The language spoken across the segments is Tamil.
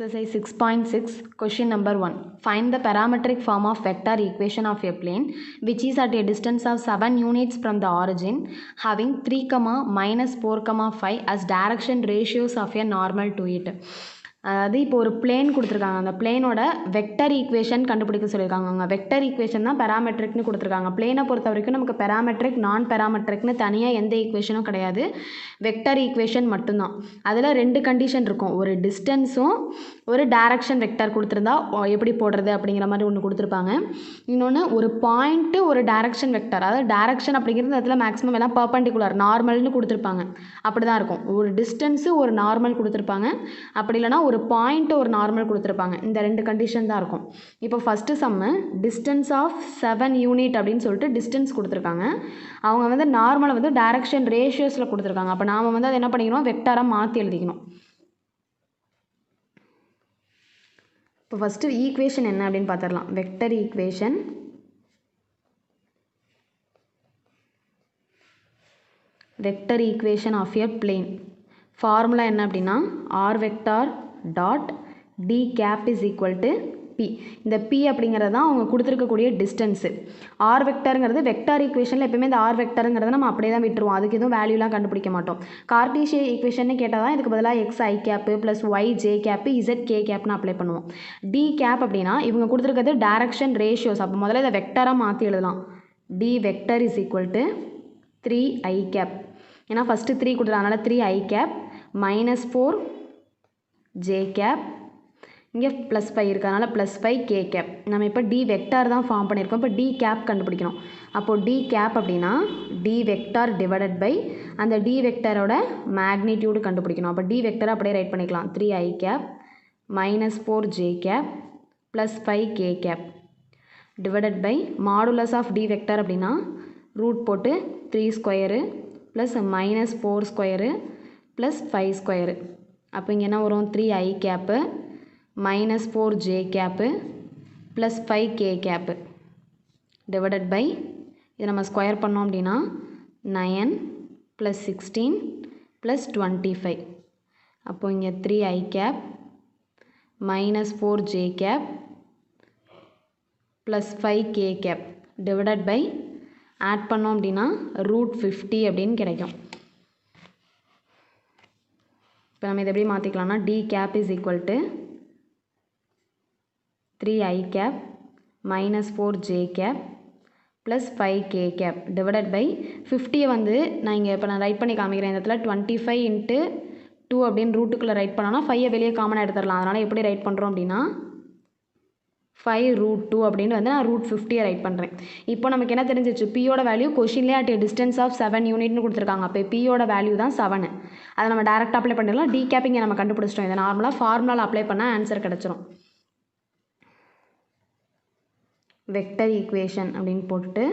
Exercise 6.6, question number 1. Find the parametric form of vector equation of a plane which is at a distance of 7 units from the origin, having 3, minus 4, 5 as direction ratios of a normal to it. அதாவது இப்போ ஒரு பிளேன் கொடுத்துருக்காங்க. அந்த பிளேனோட வெக்டர் ஈக்குவேஷன் கண்டுபிடிக்க சொல்லியிருக்காங்க. அவங்க வெக்டர் ஈக்குவேஷன் தான் பெராமெட்ரிக்னு கொடுத்துருக்காங்க. பிளேனை பொறுத்த வரைக்கும் நமக்கு பெராமெட்ரிக் நான் பெராமெட்ரிக்னு தனியாக எந்த ஈக்குவேஷனும் கிடையாது. வெக்டர் ஈக்குவேஷன் மட்டும்தான். அதில் 2 கண்டிஷன் இருக்கும். ஒரு டிஸ்டன்ஸும் ஒரு டைரக்ஷன் வெக்டர் கொடுத்துருந்தா எப்படி போடுறது அப்படிங்கிற மாதிரி ஒன்று கொடுத்துருப்பாங்க. இன்னொன்று ஒரு பாயிண்ட்டு ஒரு டைரக்ஷன் வெக்டர், அதாவது டைரக்ஷன் அப்படிங்கிறது அதில் மேக்ஸிமம் எல்லாம் பர்பண்டிகுலர் நார்மல்னு கொடுத்துருப்பாங்க. அப்படி தான் இருக்கும். ஒரு டிஸ்டன்ஸு ஒரு நார்மல் கொடுத்துருப்பாங்க. அப்படி இல்லைனா ஒரு பாயிண்ட் ஒரு நார்மல் கொடுத்துருப்பாங்க. இந்த 2 கண்டிஷன் தான் இருக்கும். இப்போ ஃபஸ்ட்டு சம்மு டிஸ்டன்ஸ் ஆஃப் 7 யூனிட் அப்படின்னு சொல்லிட்டு டிஸ்டன்ஸ் கொடுத்துருக்காங்க. அவங்க வந்து நார்மலை வந்து டைரக்ஷன் ரேஷியோஸில் கொடுத்துருக்காங்க. அப்போ நாம் வந்து அதை என்ன பண்ணிக்கணும், வெக்டாராக மாற்றி எழுதிக்கணும். இப்போ ஃபஸ்ட்டு ஈக்குவேஷன் என்ன அப்படின்னு பார்த்துடலாம். Vector equation vector equation of a plane formula என்ன அப்படின்னா R vector dot D cap is equal to P. இந்த பி அப்படிங்கிறது தான் அவங்க கொடுத்துருக்கக்கூடிய டிஸ்டன்ஸு. ஆர் வெக்டருங்கிறது வெக்டார் ஈக்குவேஷனில் எப்பவுமே இந்த ஆர் வெக்டருங்கிறத நம்ம அப்படியே தான் விட்டுருவோம். அதுக்கு எதுவும் வேல்யூலாம் கண்டுபிடிக்க மாட்டோம். கார்டீசியன் ஈக்குவேஷன் கேட்டால் தான் இதுக்கு பதிலாக X I cap plus Y J cap Z K கேப்னு அப்ளை பண்ணுவோம். டி கேப் அப்படின்னா இவங்க கொடுத்துருக்கிறது டைரக்ஷன் ரேஷியோஸ். அப்போ முதல்ல இதை வெக்டராக மாற்றி எழுதலாம். D vector is equal to 3 I cap. ஏன்னா ஃபஸ்ட்டு 3 கொடுத்துருக்காங்க, அதனால் 3 I cap minus 4 J cap, இங்கே ப்ளஸ் 5 இருக்குது, அதனால் ப்ளஸ் 5 கே கேப். நம்ம இப்போ டி வெக்டார் தான் ஃபார்ம் பண்ணியிருக்கோம். இப்போ டி கேப் கண்டுபிடிக்கணும். அப்போது டி கேப் அப்படின்னா டி வெக்டார் டிவைடட் பை அந்த டி வெக்டரோட மேக்னிடியூடு கண்டுபிடிக்கணும். அப்போ டி வெக்டரை அப்படியே ரைட் பண்ணிக்கலாம். 3 I cap minus 4 J cap plus 5 K cap divided by modulus of D vector அப்படின்னா ரூட் போட்டு 3 square plus minus 4 square plus 5 square. அப்போ இங்கே என்ன வரும், 3 I cap minus 4 J cap plus 5 K cap divided by இதை நம்ம ஸ்கொயர் பண்ணோம் அப்படின்னா 9 ப்ளஸ் 16 ப்ளஸ் 25. அப்போது இங்கே 3 I cap minus 4 J cap plus 5 K cap divided by add பண்ணோம் அப்படின்னா ரூட் 50 அப்படின்னு கிடைக்கும். இப்போ நம்ம இதை எப்படி மாற்றிக்கலாம்னா D cap is equal to 3 I cap minus 4 J cap plus 5 K cap divided by 50 வந்து நான் இங்கே இப்போ நான் ரைட் பண்ணி காமிக்கிறேன். இந்த இடத்துல 25 இன்ட்டு 2 அப்படின்னு ரூட்டுக்குள்ளே ரைட் பண்ணோன்னா 5 வெளியே காமனாக எடுத்துடலாம். அதனால் எப்படி ரைட் பண்ணுறோம் அப்படின்னா 5 ரூட் 2 அப்படின்னு வந்து நான் ரூட் 50 ரைட் பண்ணுறேன். இப்போ நமக்கு என்ன தெரிஞ்சிச்சு, பியோட வேல்யூ கொஷின்லேயே அட் டிஸ்டன்ஸ் ஆஃப் 7 யூனிட்னு கொடுத்துருக்காங்க. அப்போ பியோட வேல்யூ தான் 7. அதை நம்ம டேரெக்டாக அப்ளை பண்ணிடலாம். டி கேப்பிங்கை நம்ம கண்டுபிடிச்சிட்டோம். இதை நார்மலாக ஃபார்முலாவில் அப்ளை பண்ணால் ஆன்சர் கிடச்சிரும். வெக்டர் ஈக்குவேஷன் அப்படின்னு போட்டுட்டு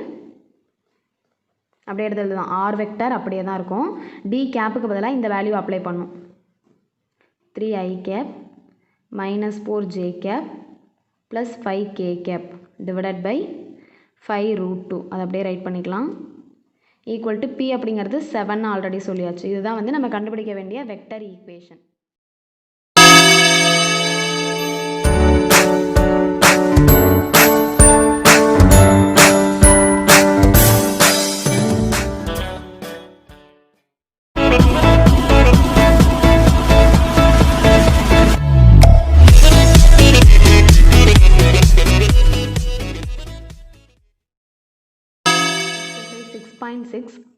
அப்படியே எடுத்து தான் ஆர் வெக்டர் அப்படியே தான் இருக்கும். டி கேப்புக்கு பதிலாக இந்த வேல்யூ அப்ளை பண்ணும். 3 I cap minus 4 J cap plus 5 K cap divided by 5 root 2 அதை அப்படியே ரைட் பண்ணிக்கலாம். ஈக்குவல் டு பி அப்படிங்கிறது 7 ஆல்ரெடி சொல்லியாச்சு. இதுதான் வந்து நம்ம கண்டுபிடிக்க வேண்டிய vector equation.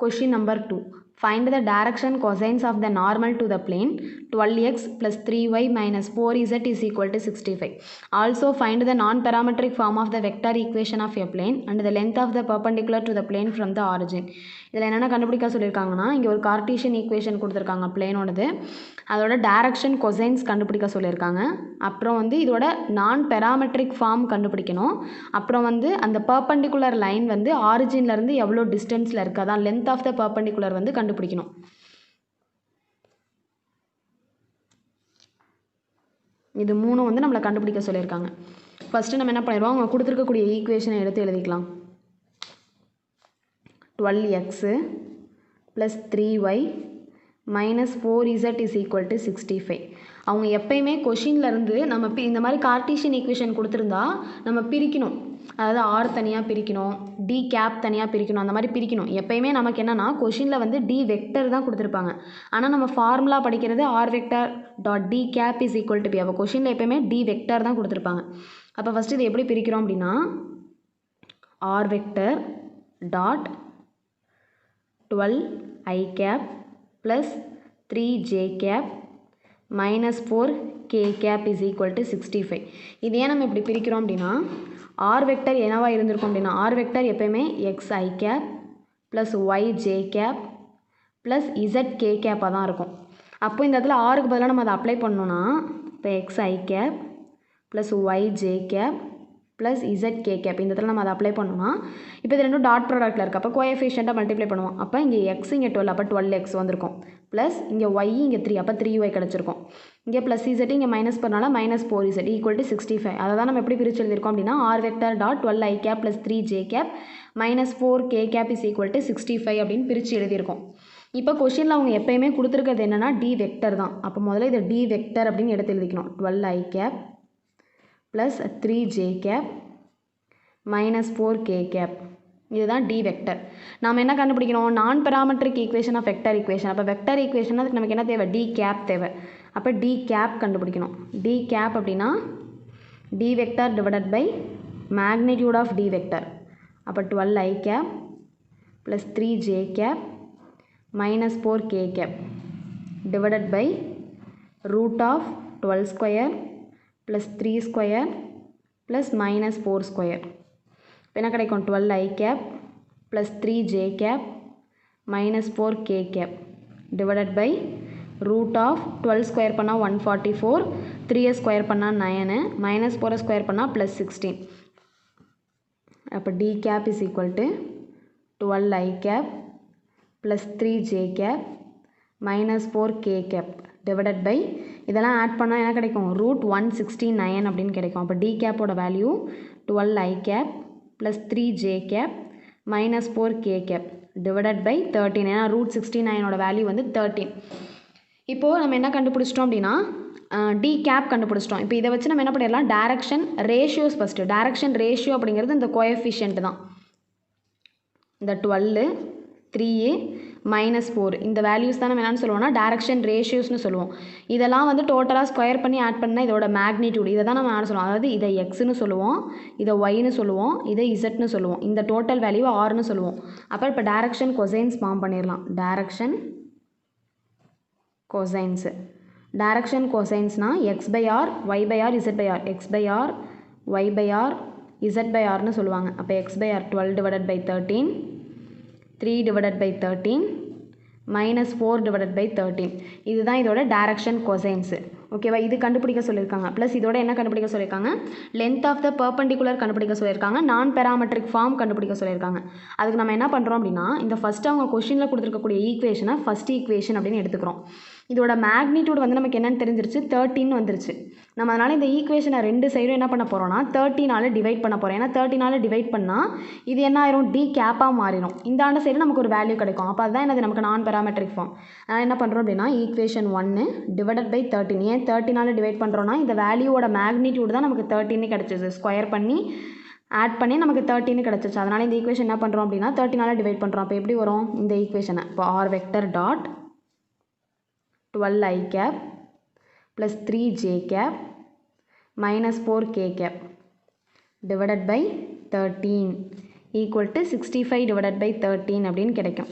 Question number 2. Find the direction cosines of the normal to the plane 12x plus 3y minus 4z is equal to 65. Also find the non-parametric form of the vector equation of a plane and the length of the perpendicular to the plane from the origin. இதில் என்னென்ன கண்டுபிடிக்க சொல்லியிருக்காங்கன்னா இங்கே ஒரு கார்டீசியன் ஈக்குவேஷன் கொடுத்துருக்காங்க பிளேனோடது. அதோட டைரக்ஷன் கொசைன்ஸ் கண்டுபிடிக்க சொல்லியிருக்காங்க. அப்புறம் வந்து இதோட நான் பெராமெட்ரிக் ஃபார்ம் கண்டுபிடிக்கணும். அப்புறம் வந்து அந்த பர்பண்டிகுலர் லைன் வந்து ஆரிஜின்லேருந்து எவ்வளோ டிஸ்டன்ஸில் இருக்குது, அதான் லென்த் ஆஃப் த பர்பண்டிகுலர் வந்து கண்டுபிடிக்கணும். இது 3 வந்து நம்மளை கண்டுபிடிக்க சொல்லியிருக்காங்க. ஃபஸ்ட்டு நம்ம என்ன பண்ணிடுவோம், அவங்க கொடுத்துருக்கக்கூடிய ஈக்குவேஷனை எடுத்து எழுதிக்கலாம். 12x + 3y minus 4z is equal to 65. அவங்க எப்பயுமே கொஷின்லேருந்து நம்ம இந்த மாதிரி கார்ட்டீசியன் ஈக்குவேஷன் கொடுத்துருந்தா நம்ம பிரிக்கணும். அதாவது ஆர் தனியாக பிரிக்கணும், டி கேப் தனியாக பிரிக்கணும், அந்த மாதிரி பிரிக்கணும். எப்பயுமே நமக்கு என்னென்னா கொஷினில் வந்து டி வெக்டர் தான் கொடுத்துருப்பாங்க. ஆனால் நம்ம ஃபார்முலா படிக்கிறது R vector dot D cap is equal to P. அப்போ கொஷினில் எப்பயுமே டி வெக்டர் தான் கொடுத்துருப்பாங்க. அப்போ ஃபஸ்ட்டு இது எப்படி பிரிக்கிறோம் அப்படின்னா R vector dot 12 I cap plus 3 J cap minus 4 K cap is equal to 65. இது ஏன் நம்ம இப்படி பிரிக்கிறோம் அப்படின்னா R வெக்டர் என்னவா இருந்திருக்கும் அப்படின்னா R வெக்டர் எப்பயுமே xi cap plus yj cap plus zk cap தான் இருக்கும். அப்போ இந்த இடத்துல Rக்கு பதிலாக நம்ம அதை அப்ளை பண்ணோம்னா இப்போ xi cap plus yj cap plus Z cap இந்த இடத்துல நம்ம அதை அப்ளை பண்ணோம்னா இப்போ இது ரெண்டும் டாட் ப்ராடக்ட்டில் இருக்குது. அப்போ கோஎஃபிஷியண்ட்டாக மல்டிப்ளை பண்ணுவோம். அப்போ இங்கே எக்ஸ் இங்கே 12 அப்போ 12x வந்திருக்கும். ப்ளஸ் இங்கே ஒய் இங்கே 3 அப்போ 3y கிடச்சிருக்கும். இங்கே ப்ளஸ் இசட் இங்கே மைனஸ் பண்ணால -4z = 65. அதை தான் நம்ம எப்படி பிரித்து எழுதியிருக்கோம் அப்படின்னா R vector dot 12 I cap plus 3 J cap minus 4 K cap is equal to 65 அப்படின்னு பிரித்து எழுதியிருக்கோம். இப்போ கொஷினில் அவங்க எப்பயுமே கொடுத்துருக்கிறது என்னென்னா டி வெக்டர் தான். அப்போ முதல்ல இதை டி வெக்டர் அப்படின்னு எடுத்து எழுதிக்கணும். 12 I cap plus 3 J cap minus 4 K cap இதுதான் D வெக்டர். நாம் என்ன கண்டுபிடிக்கணும் நான் parametric equation of vector equation. அப்போ வெக்டர் ஈக்குவேஷன் அதுக்கு நமக்கு என்ன தேவை D கேப் தேவை. அப்போ D கேப் கண்டுபிடிக்கணும். D கேப் அப்படின்னா D vector divided by magnitude of D vector. அப்போ 12 I cap plus 3 J cap minus 4 K cap divided by root of 12 square plus 3 square plus minus 4 square. இப்போ என்ன கிடைக்கும் 12 I cap plus 3 J cap minus 4 K cap divided by root of 12 square பண்ணால் 144, 3 square பண்ணால் 9, minus 4 square பண்ணால் plus 16. அப்போ D cap is equal to 12 I cap plus 3 J cap minus 4 K cap divided by இதெல்லாம் ஆட் பண்ணால் என்ன கிடைக்கும் ரூட் 169 அப்படின்னு கிடைக்கும். அப்போ டி கேப்போட value 12 I cap plus 3 J cap minus 4 K cap divided by 13. ஏன்னா ரூட் 69ஓட வேல்யூ வந்து 13. இப்போது நம்ம என்ன கண்டுபிடிச்சிட்டோம் அப்படின்னா டி கேப் கண்டுபிடிச்சிட்டோம். இப்போ இதை வச்சு நம்ம என்ன பண்ணிடலாம் direction ratios first. Direction ratio அப்படிங்கிறது இந்த கோஎஃபிஷியன்ட் தான். இந்த 12 3 minus 4 இந்த வேல்யூஸ் தான் நம்ம என்னென்னு சொல்லுவோம்னா டைரக்ஷன் ரேஷியோஸ்னு சொல்லுவோம். இதெல்லாம் வந்து டோட்டலாக ஸ்கொயர் பண்ணி ஆட் பண்ணால் இதோட மேக்னிடியூட் இதை தான் நம்ம என்ன சொல்லுவோம். அதாவது இதை எக்ஸ்னு சொல்லுவோம், இதை ஒய்னு சொல்லுவோம், இதை இசட்னு சொல்லுவோம், இந்த டோட்டல் வேல்யூ ஆர்னு சொல்லுவோம். அப்போ இப்போ டைரக்ஷன் கொசைன்ஸ் ஃபார்ம் பண்ணிடலாம். டைரக்ஷன் கொசைன்ஸு டைரக்ஷன் கொசைன்ஸ்னால் X by R Y by R Z by R X by R Y by R Z by ஆர்னு சொல்லுவாங்க. அப்போ X by R 12 divided by 13, 3 divided by 13 minus 4 divided by 13. இதுதான் இதோட டைரக்ஷன் கொசைன்ஸு. ஓகேவா, இது கண்டுபிடிக்க சொல்லியிருக்காங்க. ப்ளஸ் இதோட என்ன கண்டுபிடிக்க சொல்லியிருக்காங்க லென்த் ஆஃப் த பெர்பெண்டிகுலர் கண்டுபிடிக்க சொல்லியிருக்காங்க. நான் பெராமெட்ரிக் ஃபார்ம் கண்டுபிடிக்க சொல்லியிருக்காங்க. அதுக்கு நம்ம என்ன பண்ணுறோம் அப்படின்னா இந்த ஃபஸ்ட்டு அவங்க கொஷினில் கொடுத்துருக்கக்கூடிய ஈக்குவேஷனை ஃபஸ்ட் ஈக்குவேஷன் அப்படின்னு எடுத்துக்கிறோம். இதோட மேக்னிடியூட் வந்து நமக்கு என்னென்னு தெரிஞ்சிருச்சு 13 வந்துருச்சு. நம்ம அதனால் இந்த ஈக்குவேஷனை ரெண்டு சைடும் என்ன பண்ண போகிறோம்னா 13ஆல் டிவைட் பண்ண போகிறோம். ஏன்னா 13ஆல் டிவைட் பண்ணால் இது என்ன ஆயிரும் டி கேப்பாக மாறிடும். இந்த ஆண்டு சைடு நமக்கு ஒரு வேல்யூ கிடைக்கும். அப்போ அதுதான் என்னது நமக்கு நான் பெராமெட்ரிக் ஃபார்ம். அதனால் என்ன பண்ணுறோம் அப்படின்னா ஈக்குவேஷன் 1 டிவைடட் பை 13. ஏன் 13ஆல் டிவைட் பண்ணுறோன்னா இந்த வேல்யூவோட மேக்னிடியூட் தான் நமக்கு 13 கிடச்சிது. ஸ்கொயர் பண்ணி ஆட் பண்ணி நமக்கு 13 கிடச்சிச்சு. அதனால் இந்த ஈக்குவேஷன் என்ன பண்ணுறோம் அப்படின்னா 13ஆல் டிவைட் பண்ணுறோம். அப்போ எப்படி வரும் இந்த ஈக்குவேஷனை இப்போ R vector dot 12 I cap plus 3 J cap minus 4 K cap divided by 13 equal to 65 divided by 13 அப்படின்னு கிடைக்கும்.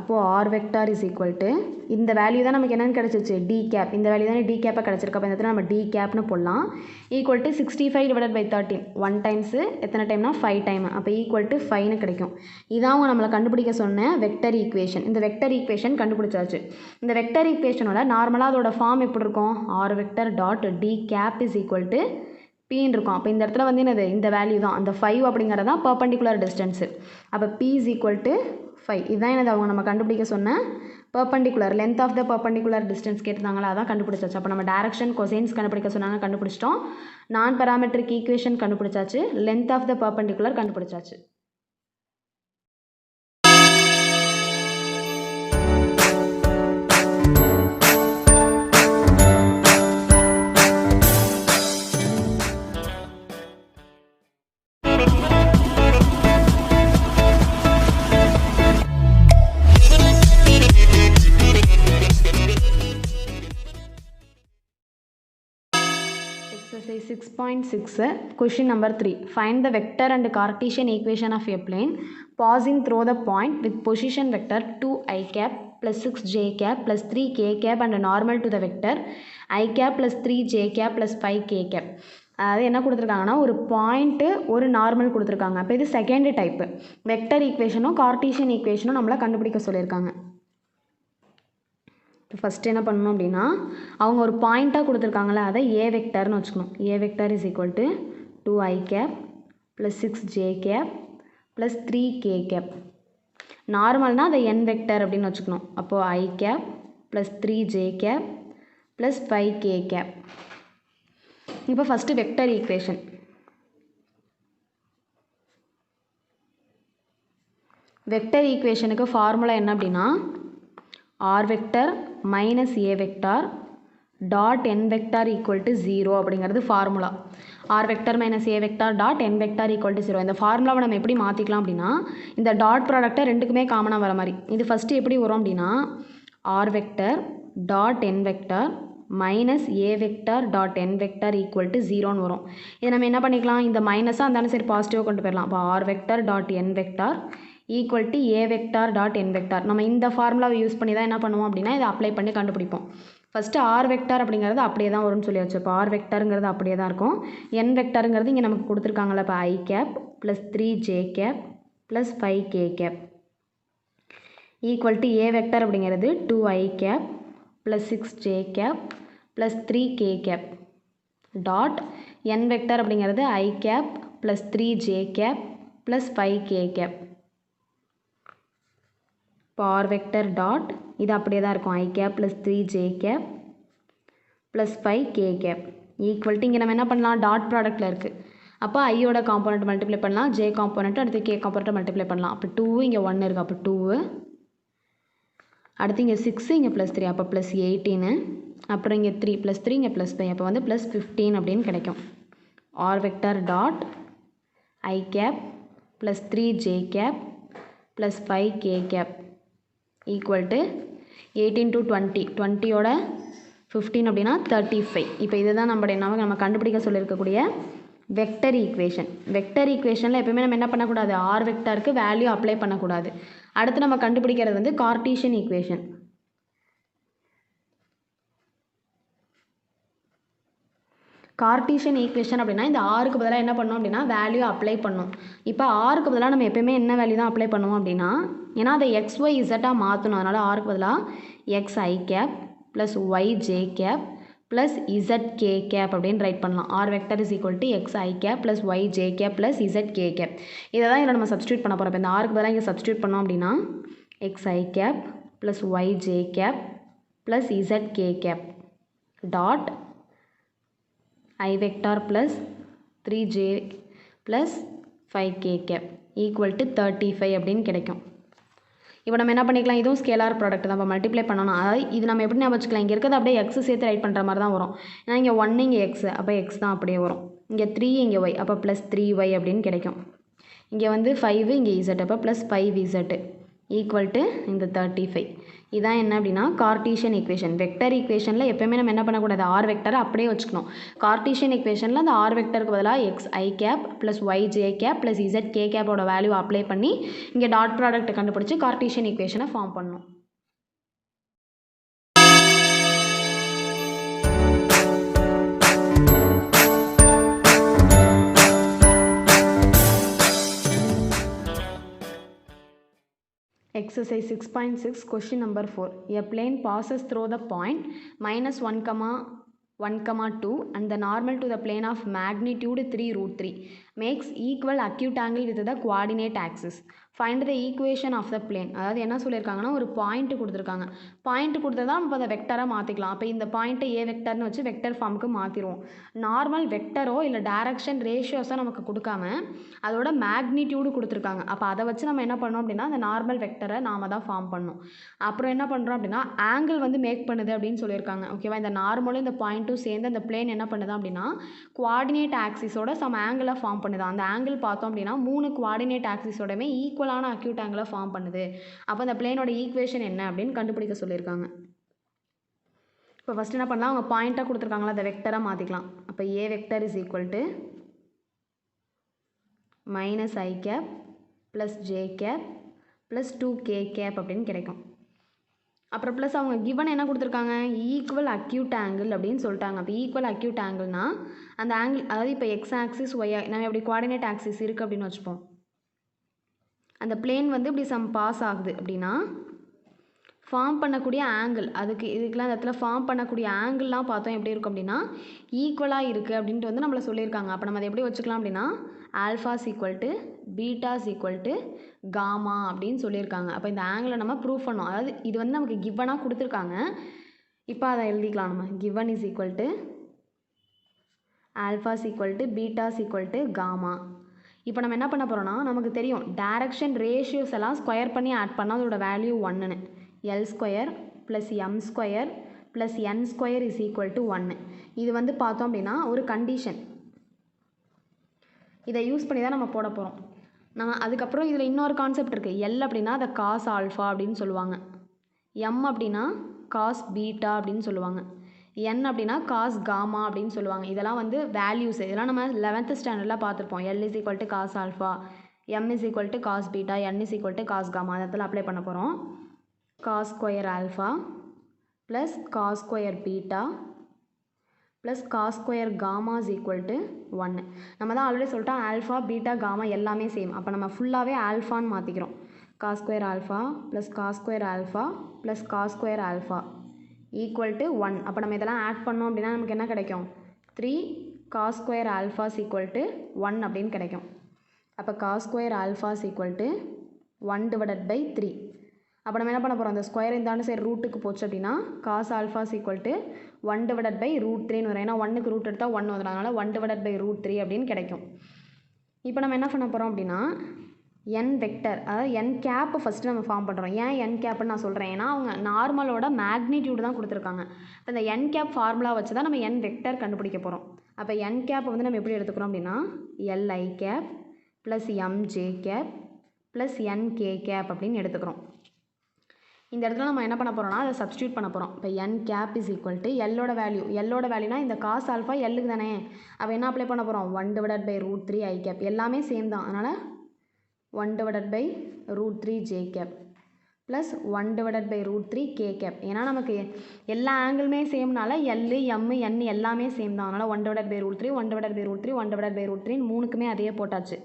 அப்போது R vector is equal to இந்த வேல்யூ தான் நமக்கு என்னென்னு கிடச்சிச்சு டி கேப். இந்த வேல்யூ தானே டி கேப்பாக கிடச்சிருக்கு. அப்போ இந்த இடத்துல நம்ம டி கேப்னு போடலாம். Equal to 65 divided by 13 1 times எத்தனை டைம்னா 5 டைம். அப்போ ஈக்குவல் டு 5னு கிடைக்கும். இதான் அவங்க நம்மளை கண்டுபிடிக்க சொன்ன வெக்டர் ஈக்குவேஷன். இந்த வெக்டர் ஈக்குவேஷன் கண்டுபிடிச்சாச்சு. இந்த வெக்டர் ஈக்குவேஷனோட நார்மலாக அதோட ஃபார்ம் எப்படி இருக்கும் R vector dot D cap is equal to பின்னு இருக்கும். அப்போ இந்த இடத்துல வந்து என்னது இந்த வேல்யூ தான் அந்த 5 அப்படிங்கிறது தான் பெர்பெண்டிகுலர் டிஸ்டன்ஸு. அப்போ பி இஸ் ஈக்குவல் டு 5. இதுதான் என்னது அவங்க நம்ம கண்டுபிடிக்க சொன்ன perpendicular length of the perpendicular distance கேட்டிருந்தாங்களா அதான் கண்டுபிடிச்சாச்சு. அப்போ நம்ம டைரக்ஷன் கொசைன்ஸ் கண்டுபிடிக்க சொன்னாங்க, கண்டுபிடிச்சிட்டோம். நான் பெராமெட்ரிக் ஈக்குவேஷன் கண்டுபிடிச்சாச்சு, லென்த் ஆஃப் த பெர்பெண்டிகுலர் கண்டுபிடிச்சாச்சு. 6.6 question number 3. Find the vector and Cartesian equation of a plane passing through the point with position vector 2 I cap plus 6 j cap plus 3 k cap and normal to the vector I cap plus 3 j cap plus 5 k cap. அதாவது என்ன கொடுத்துருக்காங்கன்னா ஒரு பாயிண்ட்டு ஒரு நார்மல் கொடுத்துருக்காங்க. அப்போ இது செகண்ட் டைப்பு. வெக்டர் ஈக்குவேஷனும் கார்ட்டீசியன் ஈக்குவேஷனும் நம்மளை கண்டுபிடிக்க சொல்லியிருக்காங்க. இப்போ ஃபஸ்ட்டு என்ன பண்ணணும் அப்படின்னா அவங்க ஒரு பாயிண்ட்டாக கொடுத்துருக்காங்களே அதை ஏ வெக்டர்னு வச்சுக்கணும். A vector is equal to 2 I cap plus 6 J cap plus 3 K cap. நார்மல்னால் அதை என் வெக்டர் அப்படின்னு வச்சுக்கணும். அப்போது I cap plus 3 J cap plus 5 K cap. இப்போ ஃபஸ்ட்டு வெக்டர் ஈக்குவேஷன். வெக்டர் ஈக்குவேஷனுக்கு ஃபார்முலா என்ன அப்படின்னா R vector minus A vector dot N vector equal to 0 அப்படிங்கிறது formula. R vector minus A vector dot N vector equal to 0. இந்த ஃபார்முலாவை நம்ம எப்படி மாற்றிக்கலாம் அப்படின்னா இந்த டாட் ப்ராடக்டை ரெண்டுக்குமே காமனாக வர மாதிரி. இது ஃபஸ்ட்டு எப்படி வரும் அப்படின்னா R vector dot N vector minus A vector dot N vector equal to 0ன்னு வரும். இதை நம்ம என்ன பண்ணிக்கலாம், இந்த மைனஸாக இருந்தாலும் சரி பாசிட்டிவாக கொண்டு போயிடலாம். அப்போ R vector dot N vector equal to A vector dot N vector. நம்ம இந்த ஃபார்முலாவை யூஸ் பண்ணி தான் என்ன பண்ணுவோம் அப்படின்னா இதை அப்ளை பண்ணி கண்டுபிடிப்போம். ஃபஸ்ட்டு ஆர் வெக்டார் அப்படிங்கிறது அப்படியே தான் வரும்னு சொல்லி வச்சு. இப்போ ஆர் வெக்டாருங்கிறது அப்படியே தான் இருக்கும். என் வெக்டாருங்கிறது இங்கே நமக்கு கொடுத்துருக்காங்களே. இப்போ I cap plus 3 J cap plus 5 K cap equal to A vector அப்படிங்கிறது 2 I cap plus 6 J cap plus 3 K cap dot N vector அப்படிங்கிறது I cap plus 3 J cap plus 5 K cap. இப்போ ஆர் வெக்டர் டாட் இது அப்படியே தான் இருக்கும். I cap plus 3 J cap plus 5 K cap equal to இங்கே நம்ம என்ன பண்ணலாம் டாட் ப்ராடக்ட்டில் இருக்குது. அப்போ ஐயோட காம்போனண்ட் மல்டிப்ளை பண்ணலாம், ஜே காம்போனண்ட் அடுத்து கே காம்போனண்ட்டை மல்டிப்ளை பண்ணலாம். அப்போ 2 இங்கே 1 இருக்குது. அப்போ 2 அடுத்து இங்கே 6 இங்கே ப்ளஸ் 3 அப்போ ப்ளஸ் 18 அப்புறம் இங்கே 3 ப்ளஸ் 3 இங்கே ப்ளஸ் 5 அப்போ வந்து ப்ளஸ் 15 அப்படின்னு கிடைக்கும். R vector dot I cap plus 3 J cap plus 5 K cap equal to 18 to 20 20யோட 15 அப்படின்னா 35. இப்போ இதுதான் நம்ம கண்டுபிடிக்க சொல்லியிருக்கக்கூடிய வெக்டர் ஈக்குவேஷன். வெக்டர் ஈக்குவேஷனில் எப்பவுமே நம்ம என்ன பண்ணக்கூடாது, ஆர் வெக்டருக்கு வேல்யூ அப்ளை பண்ணக்கூடாது. அடுத்து நம்ம கண்டுபிடிக்கிறது வந்து கார்ட்டீசியன் ஈக்குவேஷன். கார்ட்டீசியன் ஈக்குவேஷன் அப்படின்னா இந்த ஆருக்கு பதிலாக என்ன பண்ணோம் அப்படின்னா வேல்யூ அப்ளை பண்ணோம். இப்போ ஆருக்கு பதிலாக நம்ம எப்பயுமே என்ன வேல்யூ தான் அப்ளை பண்ணுவோம் அப்படின்னா ஏன்னா அதை எக்ஸ் ஒய் இசட்டாக மாற்றணும். அதனால் ஆருக்கு பதிலாக X I cap plus Y J cap plus Z K cap அப்படின்னு ரைட் பண்ணலாம். R vector is equal to X I cap plus Y J cap plus Z K cap. இதை தான் இதில் நம்ம சப்ஸ்டியூட் பண்ண போகிறோம். இப்போ இந்த ஆருக்கு பதிலாக இங்கே சப்ஸ்டியூட் பண்ணோம் அப்படின்னா X I cap plus Y J cap plus Z K cap dot I vector plus 3j plus 5k cap equal to 35 அப்படின்னு கிடைக்கும். இப்போ நம்ம என்ன பண்ணிக்கலாம், இதுவும் ஸ்கேலார் ப்ராடக்ட் தான். இப்போ மல்டிப்ளை பண்ணணும். அதாவது இது நம்ம எப்படி நம்ம வச்சுக்கலாம், இங்கே இருக்கிறது அப்படியே எக்ஸ் சேர்த்து ரைட் பண்ணுற மாதிரி தான் வரும். ஏன்னா இங்கே 1 இங்கே எக்ஸ் அப்போ எக்ஸ் தான் அப்படியே வரும். இங்கே 3 இங்கே ஒய் அப்போ ப்ளஸ் 3y அப்படின்னு கிடைக்கும். இங்கே வந்து 5 இங்கே இசட் அப்போ ப்ளஸ் 5z ஈக்குவல் டு இந்த 35. இதான் என்ன அப்படின்னா கார்ட்டீசியன் ஈக்குவேஷன். வெக்டர் ஈக்குவேஷனில் எப்போயுமே நம்ம என்ன பண்ணக்கூடாது, ஆர் வெக்டரை அப்படியே வச்சுக்கணும். கார்ட்டீசியன் ஈக்குவேஷனில் அந்த ஆர் வெக்டருக்கு பதிலாக X I cap plus Y J cap plus Z K கேப்போட வேல்யூ அப்ளை பண்ணி இங்கே டாட் ப்ராடக்ட் கண்டுபிடிச்சி கார்ட்டீசியன் ஈக்குவேஷனை ஃபார்ம் பண்ணணும். Exercise 6.6 question number 4. A plane passes through the point minus 1,2 and the normal to the plane of magnitude 3√3 makes equal acute angle with the coordinate axis. Find the equation of the plane. அதாவது என்ன சொல்லியிருக்காங்கன்னா ஒரு பாயிண்ட் கொடுத்துருக்காங்க. பாயிண்ட் கொடுத்ததா நம்ம அதை வெக்டராக மாற்றிக்கலாம். அப்போ இந்த பாயிண்ட்டை ஏ வெக்டர்னு வச்சு வெக்டர் ஃபார்முக்கு மாற்றிடுவோம். நார்மல் வெக்டரோ இல்லை டைரக்ஷன் ரேஷியோஸோ நமக்கு கொடுக்காம அதோட மேக்னிடியூடு கொடுத்துருக்காங்க. அப்போ அதை வச்சு நம்ம என்ன பண்ணோம் அப்படின்னா அந்த நார்மல் வெக்டரை நாம தான் ஃபார்ம் பண்ணணும். அப்புறம் என்ன பண்ணுறோம் அப்படின்னா ஆங்கிள் வந்து மேக் பண்ணுது அப்படின்னு சொல்லியிருக்காங்க. ஓகேவா, இந்த நார்மலும் இந்த பாயிண்ட்டும் சேர்ந்து அந்த பிளேன் என்ன பண்ணுது அப்படின்னா குவாடினேட் ஆக்சிஸோட சம் ஆங்கிளை ஃபார்ம் பண்ணுது. அந்த ஆங்கிள் பார்த்தோம் அப்படின்னா 3 குவாடினேட் ஆக்சிஸோடமே ஈக்குவலான அக்யூட் ஆங்கிளை ஃபார்ம் பண்ணுது. அப்போ அந்த பிளேனோட ஈக்குவேஷன் என்ன அப்படின்னு கண்டுபிடிக்க சொல்லியிருக்காங்க. இப்போ ஃபஸ்ட்டு என்ன பண்ணலாம், அவங்க பாயிண்ட்டாக கொடுத்துருக்காங்களா அதை வெக்டராக மாற்றிக்கலாம். அப்போ A vector is equal to minus I cap plus J cap plus 2k cap அப்படின்னு கிடைக்கும். அப்புறம் ப்ளஸ் அவங்க கிவன் என்ன கொடுத்துருக்காங்க, ஈக்குவல் அக்யூட் ஆங்கிள் அப்படின்னு சொல்லிட்டாங்க. அப்போ ஈக்குவல் அக்யூட் ஆங்கிள்னா அந்த ஆங்கிள், அதாவது இப்போ எக்ஸ் ஆக்சிஸ் ஒய் நம்ம எப்படி கோஆர்டினேட் ஆக்சிஸ் இருக்குது அப்படின்னு வச்சுப்போம். அந்த பிளேன் வந்து இப்படி சம் பாஸ் ஆகுது அப்படின்னா ஃபார்ம் பண்ணக்கூடிய ஆங்கிள், இதுக்கெலாம் இந்த இடத்துல ஃபார்ம் பண்ணக்கூடிய ஆங்கிள்லாம் பார்த்தோம் எப்படி இருக்கும் அப்படின்னா ஈக்குவலாக இருக்குது அப்படின்ட்டு வந்து நம்மளை சொல்லியிருக்காங்க. அப்போ நம்ம அதை எப்படி வச்சுக்கலாம் அப்படின்னா alphas equal to betas equal to gamma அப்படின்னு சொல்லியிருக்காங்க. அப்போ இந்த ஆங்கிளை நம்ம ப்ரூவ் பண்ணோம். அதாவது இது வந்து நமக்கு கிவனாக கொடுத்துருக்காங்க. இப்போ அதை எழுதிக்கலாம் நம்ம. Given is equal to alphas equal to betas equal to gamma. இப்போ நம்ம என்ன பண்ண போகிறோம்னா, நமக்கு தெரியும் டைரக்ஷன் ரேஷியோஸ் எல்லாம் ஸ்கொயர் பண்ணி ஆட் பண்ணால் அதோட வேல்யூ 1ன்னு. L square plus M square plus N square is equal to 1. இது வந்து பார்த்தோம் அப்படின்னா ஒரு கண்டிஷன். இதை யூஸ் பண்ணி தான் நம்ம போட போகிறோம். நம்ம அதுக்கப்புறம் இதில் இன்னொரு கான்செப்ட் இருக்குது. எல் அப்படின்னா அதை காஸ் ஆல்ஃபா அப்படின்னு சொல்லுவாங்க. எம் அப்படின்னா காஸ் பீட்டா அப்படின்னு சொல்லுவாங்க. என் அப்படின்னா காஸ் காமா அப்படின்னு சொல்லுவாங்க. இதெல்லாம் வந்து வேல்யூஸ். இதெல்லாம் நம்ம 11th ஸ்டாண்டர்டில் பார்த்துருப்போம். L is equal to cos alpha, M is equal to cos beta, N is equal to cos gamma. அதில் அப்ளை பண்ண போகிறோம். Cos square alpha plus cos square beta plus cos square gamma is equal to 1. நம்ம தான் ஆல்ரெடி சொல்லிட்டோம் ஆல்ஃபா பீட்டா காமா எல்லாமே சேம். அப்போ நம்ம ஃபுல்லாகவே ஆல்ஃபான்னு மாற்றிக்கிறோம். Cos square alpha plus cos square alpha plus cos square alpha equal to 1. அப்போ நம்ம இதெல்லாம் ஆட் பண்ணோம் அப்படின்னா நமக்கு என்ன கிடைக்கும், 3 cos square alphas equal to 1 அப்படின்னு கிடைக்கும். அப்போ cos square alphas equal to 1/3. அப்போ நம்ம என்ன பண்ண போகிறோம், அந்த ஸ்கொயர் இந்த சரி ரூட்டுக்கு போச்சு அப்படின்னா காஸ் ஆல்ஃபாஸ் ஈக்குவல் டு 1/3 வரும். ஏன்னா 1க்கு ரூட் எடுத்தால் 1 வந்துடும். அதனால் 1/3 அப்படின்னு கிடைக்கும். இப்போ நம்ம என்ன பண்ண போகிறோம் அப்படின்னா என் வெக்டர், அதாவது என் கேப்பு ஃபஸ்ட்டு நம்ம ஃபார்ம் பண்ணுறோம். ஏன் என் கேப்புன்னு நான் சொல்கிறேன், ஏன்னா அவங்க நார்மலோட மேக்னிடியூடு தான் கொடுத்துருக்காங்க. இப்போ இந்த என் கேப் ஃபார்முலா வச்சு தான் நம்ம என் வெக்டர் கண்டுபிடிக்க போகிறோம். அப்போ என் கேப் வந்து நம்ம எப்படி எடுத்துக்கிறோம் அப்படின்னா L I cap plus M J cap plus N K cap அப்படின்னு எடுத்துக்கிறோம். இந்த இடத்துல நம்ம என்ன பண்ண போகிறோம்னா அதை சப்ஸ்டியூட் பண்ண போகிறோம். இப்போ என் கேப் இஸ் ஈக்குவல் டு எல்லோட வேல்யூனா இந்த காஸ் ஆல்ஃபா எல்லுக்கு தானே. அப்போ என்ன அப்ளை பண்ண போகிறோம், 1/3 ஐ கேப் எல்லாமே சேம் தான். அதனால் 1/3 J cap plus 1/3 K cap. ஏன்னா நமக்கு எல்லா ஆங்கிளுமே சேம்னால எல்லு எம்மு என் எல்லாமே சேம் தான். அதனால் 1/3 1/3 1/3 மூணுக்குமே அதையே போட்டாச்சு.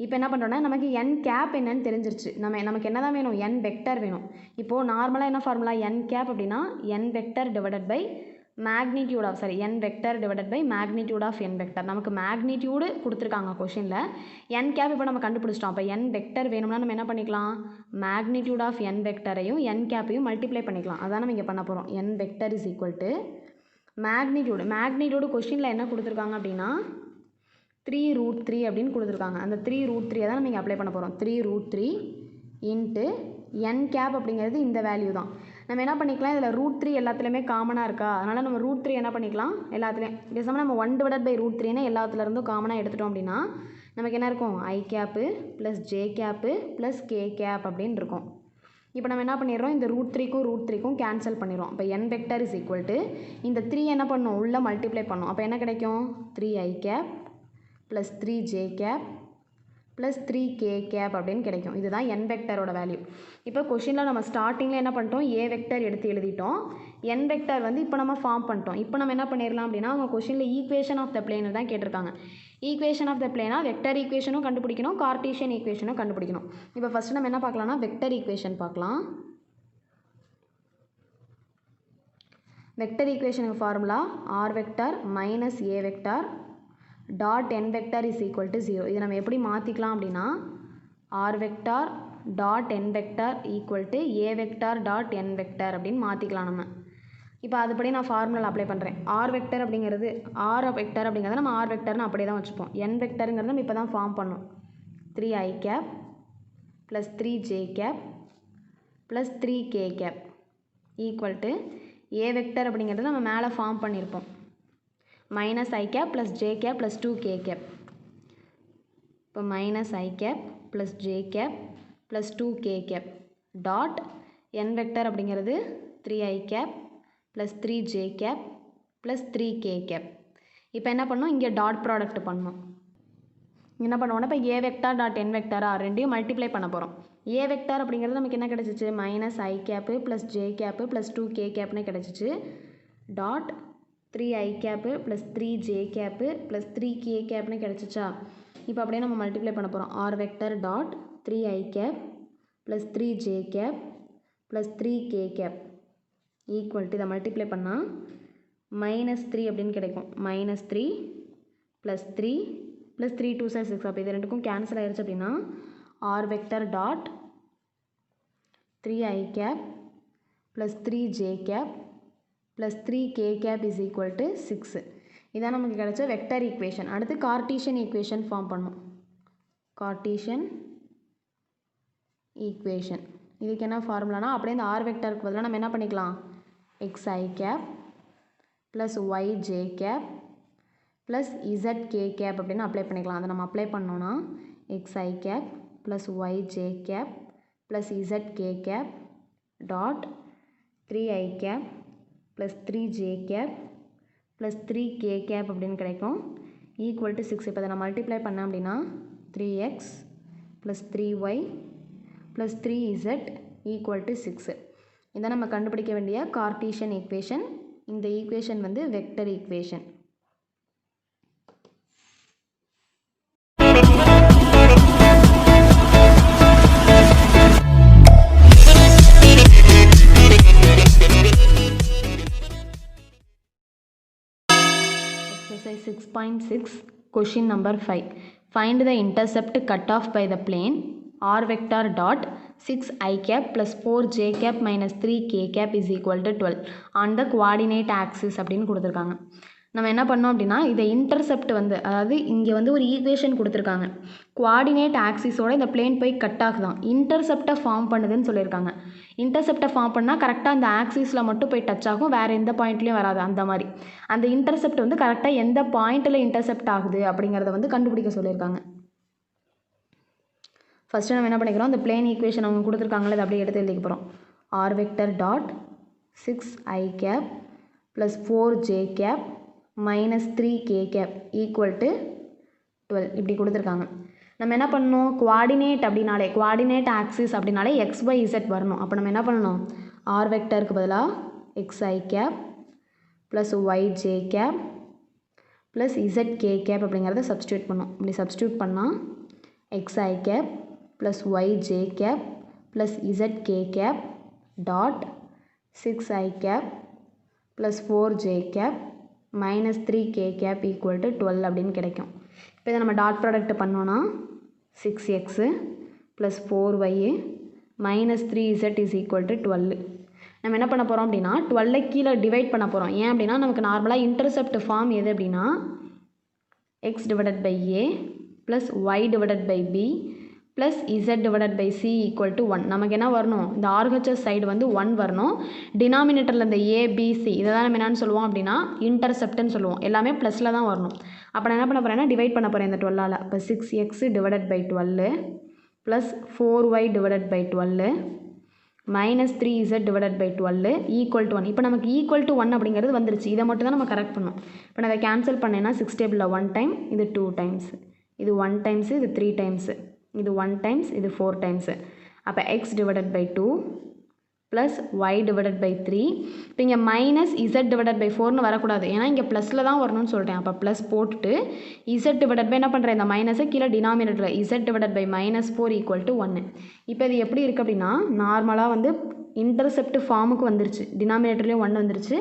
இப்போ என்ன பண்ணுறோன்னா நமக்கு என் கேப் என்னன்னு தெரிஞ்சிருச்சு. நமக்கு என்ன தான் வேணும், என் வெக்டர் வேணும். இப்போது நார்மலாக என்ன ஃபார்முலா, என் கேப் அப்படின்னா N vector divided by magnitude of N vector divided by magnitude of N vector. நமக்கு மேக்னிடியூடு கொடுத்துருக்காங்க கொஷினில். என் கேப் இப்போ நம்ம கண்டுபிடிச்சிட்டோம். அப்போ என் வெக்டர் வேணும்னா நம்ம என்ன பண்ணிக்கலாம், மேக்னிடியூட் ஆஃப் என் வெக்டரையும் என் கேப்பையும் மல்டிப்ளை பண்ணிக்கலாம். அதான் நம்ம இங்கே பண்ண போகிறோம். N vector is equal to magnitude கொஷினில் என்ன கொடுத்துருக்காங்க அப்படின்னா 3√3 அப்படின்னு கொடுத்துருக்காங்க. அந்த 3√3 தான் நம்ம இங்கே அப்ளை பண்ண போகிறோம். 3√3 இன்ட்டு என் கேப் அப்படிங்கிறது இந்த வேல்யூ தான். நம்ம என்ன பண்ணிக்கலாம், இதில் √3 எல்லாத்துலேயுமே காமனாக இருக்கா, அதனால் நம்ம √3 என்ன பண்ணிக்கலாம் எல்லாத்துலேயும் பேசாமல் நம்ம 1/3 எல்லாத்துலேருந்தும் காமனாக எடுத்துட்டோம் அப்படின்னா நமக்கு என்ன இருக்கும், I cap plus J cap plus K cap அப்படின்னு இருக்கும். இப்போ நம்ம என்ன பண்ணிடுறோம், இந்த √3க்கும் கேன்சல் பண்ணிடுறோம். இப்போ என் வெக்டர் இஸ் ஈக்குவல் டு இந்த 3 என்ன பண்ணும், உள்ளே மல்டிப்ளை பண்ணும். அப்போ என்ன கிடைக்கும், 3i cap plus 3j cap plus 3k cap அப்படின்னு கிடைக்கும். இதுதான் என் வெக்டரோட வேல்யூ. இப்போ கொஷினில் நம்ம ஸ்டார்டிங்கில் என்ன பண்ணிட்டோம், ஏ வெக்டர் எடுத்து எழுதிட்டோம். என் வெக்டர் வந்து இப்போ நம்ம ஃபார்ம் பண்ணிட்டோம். இப்போ நம்ம என்ன பண்ணிடலாம் அப்படின்னா அவங்க கொஷினில் ஈக்குவேஷன் ஆஃப் த பிளேன் தான் கேட்டிருக்காங்க. ஈக்குவேஷன் ஆஃப் த பிளேனா வெக்டர் ஈக்குவேஷனும் கண்டுபிடிக்கணும், கார்ட்டீசியன் ஈக்குவேஷனும் கண்டுபிடிக்கணும். இப்போ ஃபஸ்ட்டு நம்ம என்ன பார்க்கலாம்னா வெக்டர் ஈக்குவேஷன் பார்க்கலாம். வெக்டர் ஈக்குவேஷனுக்கு formula R vector minus a vector dot n vector is equal to 0. இதை நம்ம எப்படி மாற்றிக்கலாம் அப்படின்னா R vector dot n vector equal to A vector dot n vector அப்படின்னு மாற்றிக்கலாம் நம்ம. இப்போ அதுபடி நான் ஃபார்முலா அப்ளை பண்ணுறேன். ஆர் வெக்டர் அப்படிங்கிறத நம்ம ஆர் வெக்டர்னு அப்படியே தான் வச்சுப்போம். என் வெக்டருங்கிறது நம்ம இப்போ தான் ஃபார்ம் பண்ணோம். 3i cap plus 3j cap plus 3k cap equal to a vector அப்படிங்கிறது நம்ம மேலே ஃபார்ம் பண்ணியிருப்போம். மைனஸ் ஐ cap plus J cap plus 2k cap. இப்போ மைனஸ் ஐ cap plus J cap plus 2k cap dot n vector அப்படிங்கிறது 3i cap plus 3j cap plus 3k cap. இப்போ என்ன பண்ணணும், இங்கே டாட் ப்ராடக்ட் பண்ணணும். என்ன பண்ணுவோம்னா இப்போ ஏ வெக்டார் டாட் என் வெக்டாரா ரெண்டையும் மல்டிப்ளை பண்ண போகிறோம். ஏ வெக்டார் அப்படிங்கிறது நமக்கு என்ன கிடச்சிச்சு, minus i cap plus J cap plus 2k கேப்னு கிடச்சிச்சு. Dot 3i cap plus 3j cap plus 3k கேப்னு கிடச்சிச்சா. இப்போ அப்படியே நம்ம மல்டிப்ளை பண்ண போகிறோம். R vector dot 3i cap plus 3j cap plus 3k cap equal to இதை மல்டிப்ளை பண்ணால் -3 அப்படின்னு கிடைக்கும். -3 ப்ளஸ் 3 ப்ளஸ் 3 2 6. அப்போ இது ரெண்டுக்கும் கேன்சல் ஆயிடுச்சு அப்படின்னா R vector dot 3i cap plus 3j cap plus 3k cap is equal to 6. இதான் நமக்கு கிடைச்ச வெக்டர் ஈக்குவேஷன். அடுத்து கார்ட்டீசியன் ஈக்குவேஷன் ஃபார்ம் பண்ணும். கார்ட்டீசியன் ஈக்குவேஷன் இதுக்கு என்ன ஃபார்முலானா அப்படியே இந்த ஆர் வெக்டருக்கு பதிலாக நம்ம என்ன பண்ணிக்கலாம், xi cap plus yj cap plus zk cap அப்படின்னு அப்ளை பண்ணிக்கலாம். அதை நம்ம அப்ளை பண்ணோன்னா xi cap plus yj cap plus zk cap dot 3i cap plus 3j cap plus 3k cap அப்படின்னு கிடைக்கும் ஈக்குவல் டு 6. இப்போ அதை நான் மல்டிப்ளை பண்ணேன் அப்படின்னா 3x plus 3y plus 3z equal to 6. இதான் நம்ம கண்டுபிடிக்க வேண்டிய கார்ட்டீசியன் ஈக்குவேஷன். இந்த ஈக்குவேஷன் வந்து vector equation. Exercise 6.6 question number 5. Find the intercept cut off by the plane r vector dot 6i cap plus 4j cap minus 3k cap is equal to 12 on the coordinate axis அப்படின்னு கொடுத்துருக்காங்க. நம்ம என்ன பண்ணோம் அப்படின்னா இதை இன்டர்செப்ட் வந்து அதாவது இங்கே வந்து ஒரு ஈக்குவேஷன் கொடுத்துருக்காங்க. குவாடினேட் ஆக்சிஸோட இந்த பிளேன் போய் கட் ஆகுதான் இன்டர்செப்டை ஃபார்ம் பண்ணுதுன்னு சொல்லியிருக்காங்க. இன்டர்செப்டை ஃபார்ம் பண்ணால் கரெக்டாக அந்த ஆக்சிஸில் மட்டும் போய் டச் ஆகும், வேறு எந்த பாயிண்ட்லேயும் வராது. அந்த மாதிரி அந்த இன்டர்செப்ட் வந்து கரெக்டாக எந்த பாயிண்ட்டில் இன்டர்செப்ட் ஆகுது அப்படிங்கிறத வந்து கண்டுபிடிக்க சொல்லியிருக்காங்க. ஃபஸ்ட்டு நம்ம என்ன பண்ணிக்கிறோம், அந்த பிளேன் ஈக்குவேஷன் அவங்க கொடுத்துருக்காங்களே அதை அப்படியே எடுத்து எழுதிக்க போகிறோம். R vector dot 6i cap plus 4j cap minus 3k cap equal to 12 இப்படி கொடுத்துருக்காங்க. நம்ம என்ன பண்ணணும், குவாடினேட் அப்படின்னாலே குவாடினேட் ஆக்சிஸ் அப்படின்னாலே xyz வரணும். அப்போ நம்ம என்ன பண்ணணும், ஆர் வெக்டருக்கு பதிலாக xi cap plus yj cap plus zk cap அப்படிங்கிறத சப்ஸ்டியூட் பண்ணோம். இப்படி சப்ஸ்டியூட் பண்ணால் xi cap plus yj cap plus zk cap dot 6i cap plus 4j cap minus 3k cap equal to 12 அப்படின்னு கிடைக்கும். இப்போ இதை நம்ம டாட் ப்ராடக்ட் பண்ணோன்னா 6x plus 4y minus 3z is equal to 12. நம்ம என்ன பண்ண போகிறோம் அப்படின்னா 12 கீழே டிவைட் பண்ண போகிறோம். ஏன் அப்படின்னா நமக்கு நார்மலாக இன்டர்செப்ட் ஃபார்ம் எது அப்படின்னா x divided by a plus y divided by b plus z divided by c equal to 1. நமக்கு என்ன வரணும், இந்த RHS சைடு வந்து 1 வரணும். டினாமினேட்டரில் இந்த ABC இதை தான் நம்ம என்னென்னு சொல்லுவோம் அப்படின்னா இன்டர்செப்ட்னு சொல்லுவோம். எல்லாமே ப்ளஸில் தான் வரணும். அப்போ நான் என்ன பண்ண போகிறேன்னா டிவைட் பண்ண போகிறேன் இந்த 12ஆல். இப்போ 6x divided by 12 plus 4y divided by 12 minus 3z divided by 12 equal to 1. இப்போ நமக்கு ஈக்குவல் டு 1 அப்படிங்கிறது வந்துருச்சு. இதை மட்டும் தான் நம்ம கரெக்ட் பண்ணணும். இப்போ நான் அதை கேன்சல் பண்ணேன்னா 6 டேபிளில் 1 டைம், இது 2 டைம்ஸ், இது 1 டைம்ஸு, இது 3 டைம்ஸு, இது 1 டைம்ஸ், இது 4 டைம்ஸு. அப்போ x divided by 2 plus y divided by 3. இப்போ இங்கே மைனஸ் z டிவைடட் பை 4னு வரக்கூடாது, ஏன்னா இங்கே ப்ளஸில் தான் வரணும்னு சொல்லிட்டேன். அப்போ ப்ளஸ் போட்டுட்டு z டிவைடட் பை என்ன பண்ணுறேன், இந்த மைனஸை கீழே denominator z divided by minus 4 equal to 1. இப்போ இது எப்படி இருக்குது அப்படின்னா நார்மலாக வந்து இன்டர்செப்ட் ஃபார்முக்கு வந்துருச்சு. டினாமினேட்டர்லேயும் 1 வந்துருச்சு.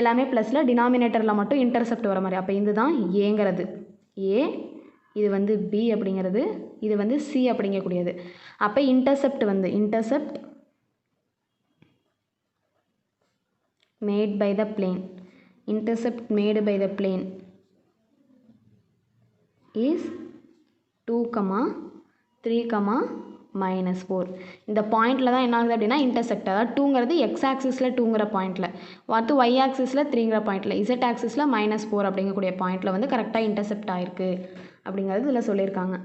எல்லாமே ப்ளஸில் டினாமினேட்டரில் மட்டும் இன்டர்செப்ட் வர மாதிரி. அப்போ இதுதான் ஏங்கிறது ஏ, இது வந்து பி அப்படிங்கிறது, இது வந்து சி அப்படிங்கக்கூடியது. அப்போ இன்டர்செப்ட் வந்து intercept made by the plane, intercept made by the plane is 2, 3, -4. இந்த பாயிண்டில் தான் என்ன ஆகுது அப்படின்னா இன்டர்செக்ட், அதாவது 2ங்கிறது எக்ஸ் ஆக்சிஸில் 2ங்கிற பாயிண்டில், பார்த்து ஒய் ஆக்சிஸில் 3ங்கிற பாயிண்டில், இசட் ஆக்சிஸில் -4 அப்படிங்கக்கூடிய பாயிண்டில் வந்து கரெக்டாக இன்டர்செப்ட் ஆகிருக்கு அப்படிங்கிறது இதில் சொல்லியிருக்காங்க.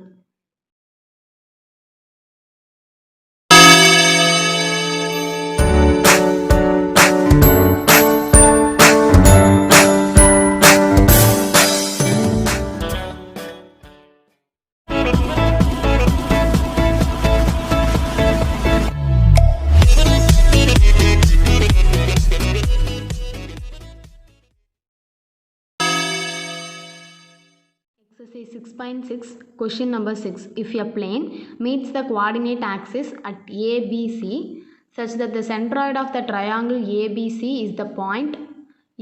6.6 question number 6. If a plane meets the coordinate axis at ABC such that the centroid of the triangle ABC is the point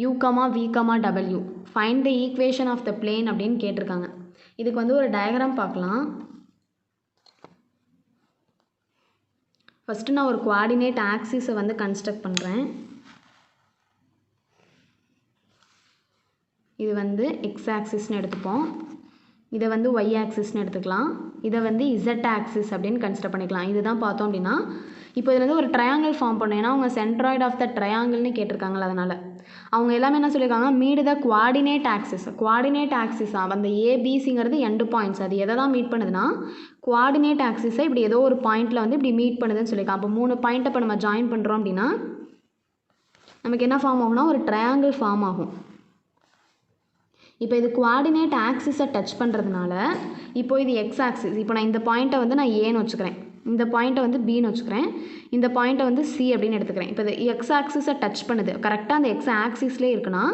U, V, W. Find the equation of the plane அப்படின்னு கேட்டிருக்காங்க. இதுக்கு வந்து ஒரு டயக்ராம் பார்க்கலாம். ஃபஸ்ட்டு நான் ஒரு கோஆர்டினேட் ஆக்சிஸை வந்து கன்ஸ்ட்ரக்ட் பண்ணுறேன். இது வந்து எக்ஸ் ஆக்சிஸ்னு எடுத்துப்போம். இதை வந்து ஒய் ஆக்சிஸ்னு எடுத்துக்கலாம். இதை வந்து இசட் ஆக்சிஸ் அப்படின்னு கன்சிடர் பண்ணிக்கலாம். இதுதான் பார்த்தோம் அப்படின்னா இப்போ இதில் வந்து ஒரு ட்ரையாங்கிள் ஃபார்ம் பண்ணோம். ஏன்னா அவங்க சென்ட்ராய்டு ஆஃப் த ட்ரையாங்கிள்னு கேட்டிருக்காங்களா, அதனால் அவங்க எல்லாமே என்ன சொல்லியிருக்காங்க, meet the coordinate axis. Coordinate ஆக்சிஸாக அந்த ஏபிசிங்கிறது எண்டு பாயிண்ட்ஸ். அது எதை தான் மீட் பண்ணுதுன்னா குவாடினேட் ஆக்சிஸை இப்படி ஏதோ ஒரு பாயிண்ட்டில் வந்து இப்படி மீட் பண்ணுதுன்னு சொல்லியிருக்காங்க. அப்போ 3 பாயிண்ட்டை இப்போ நம்ம ஜாயின் பண்ணுறோம் அப்படின்னா நமக்கு என்ன ஃபார்ம் ஆகும்னா ஒரு ட்ரையாங்கிள் ஃபார்ம் ஆகும். இப்போ இது குவாடினேட் ஆக்சிஸை டச் பண்ணுறதுனால இப்போ இது எக்ஸ் ஆக்சிஸ். இப்போ நான் இந்த பாயிண்ட்டை வந்து நான் ஏன்னு வச்சுக்கிறேன், இந்த பாயிண்ட்டை வந்து பின்னு வச்சுக்கிறேன், இந்த பாயிண்ட்டை வந்து சி அப்படின்னு எடுத்துக்கிறேன். இப்போ இது எக்ஸ் ஆக்சிஸை டச் பண்ணுது, கரெக்டாக அந்த எக்ஸ் ஆக்சிஸ்லேயே இருக்குன்னா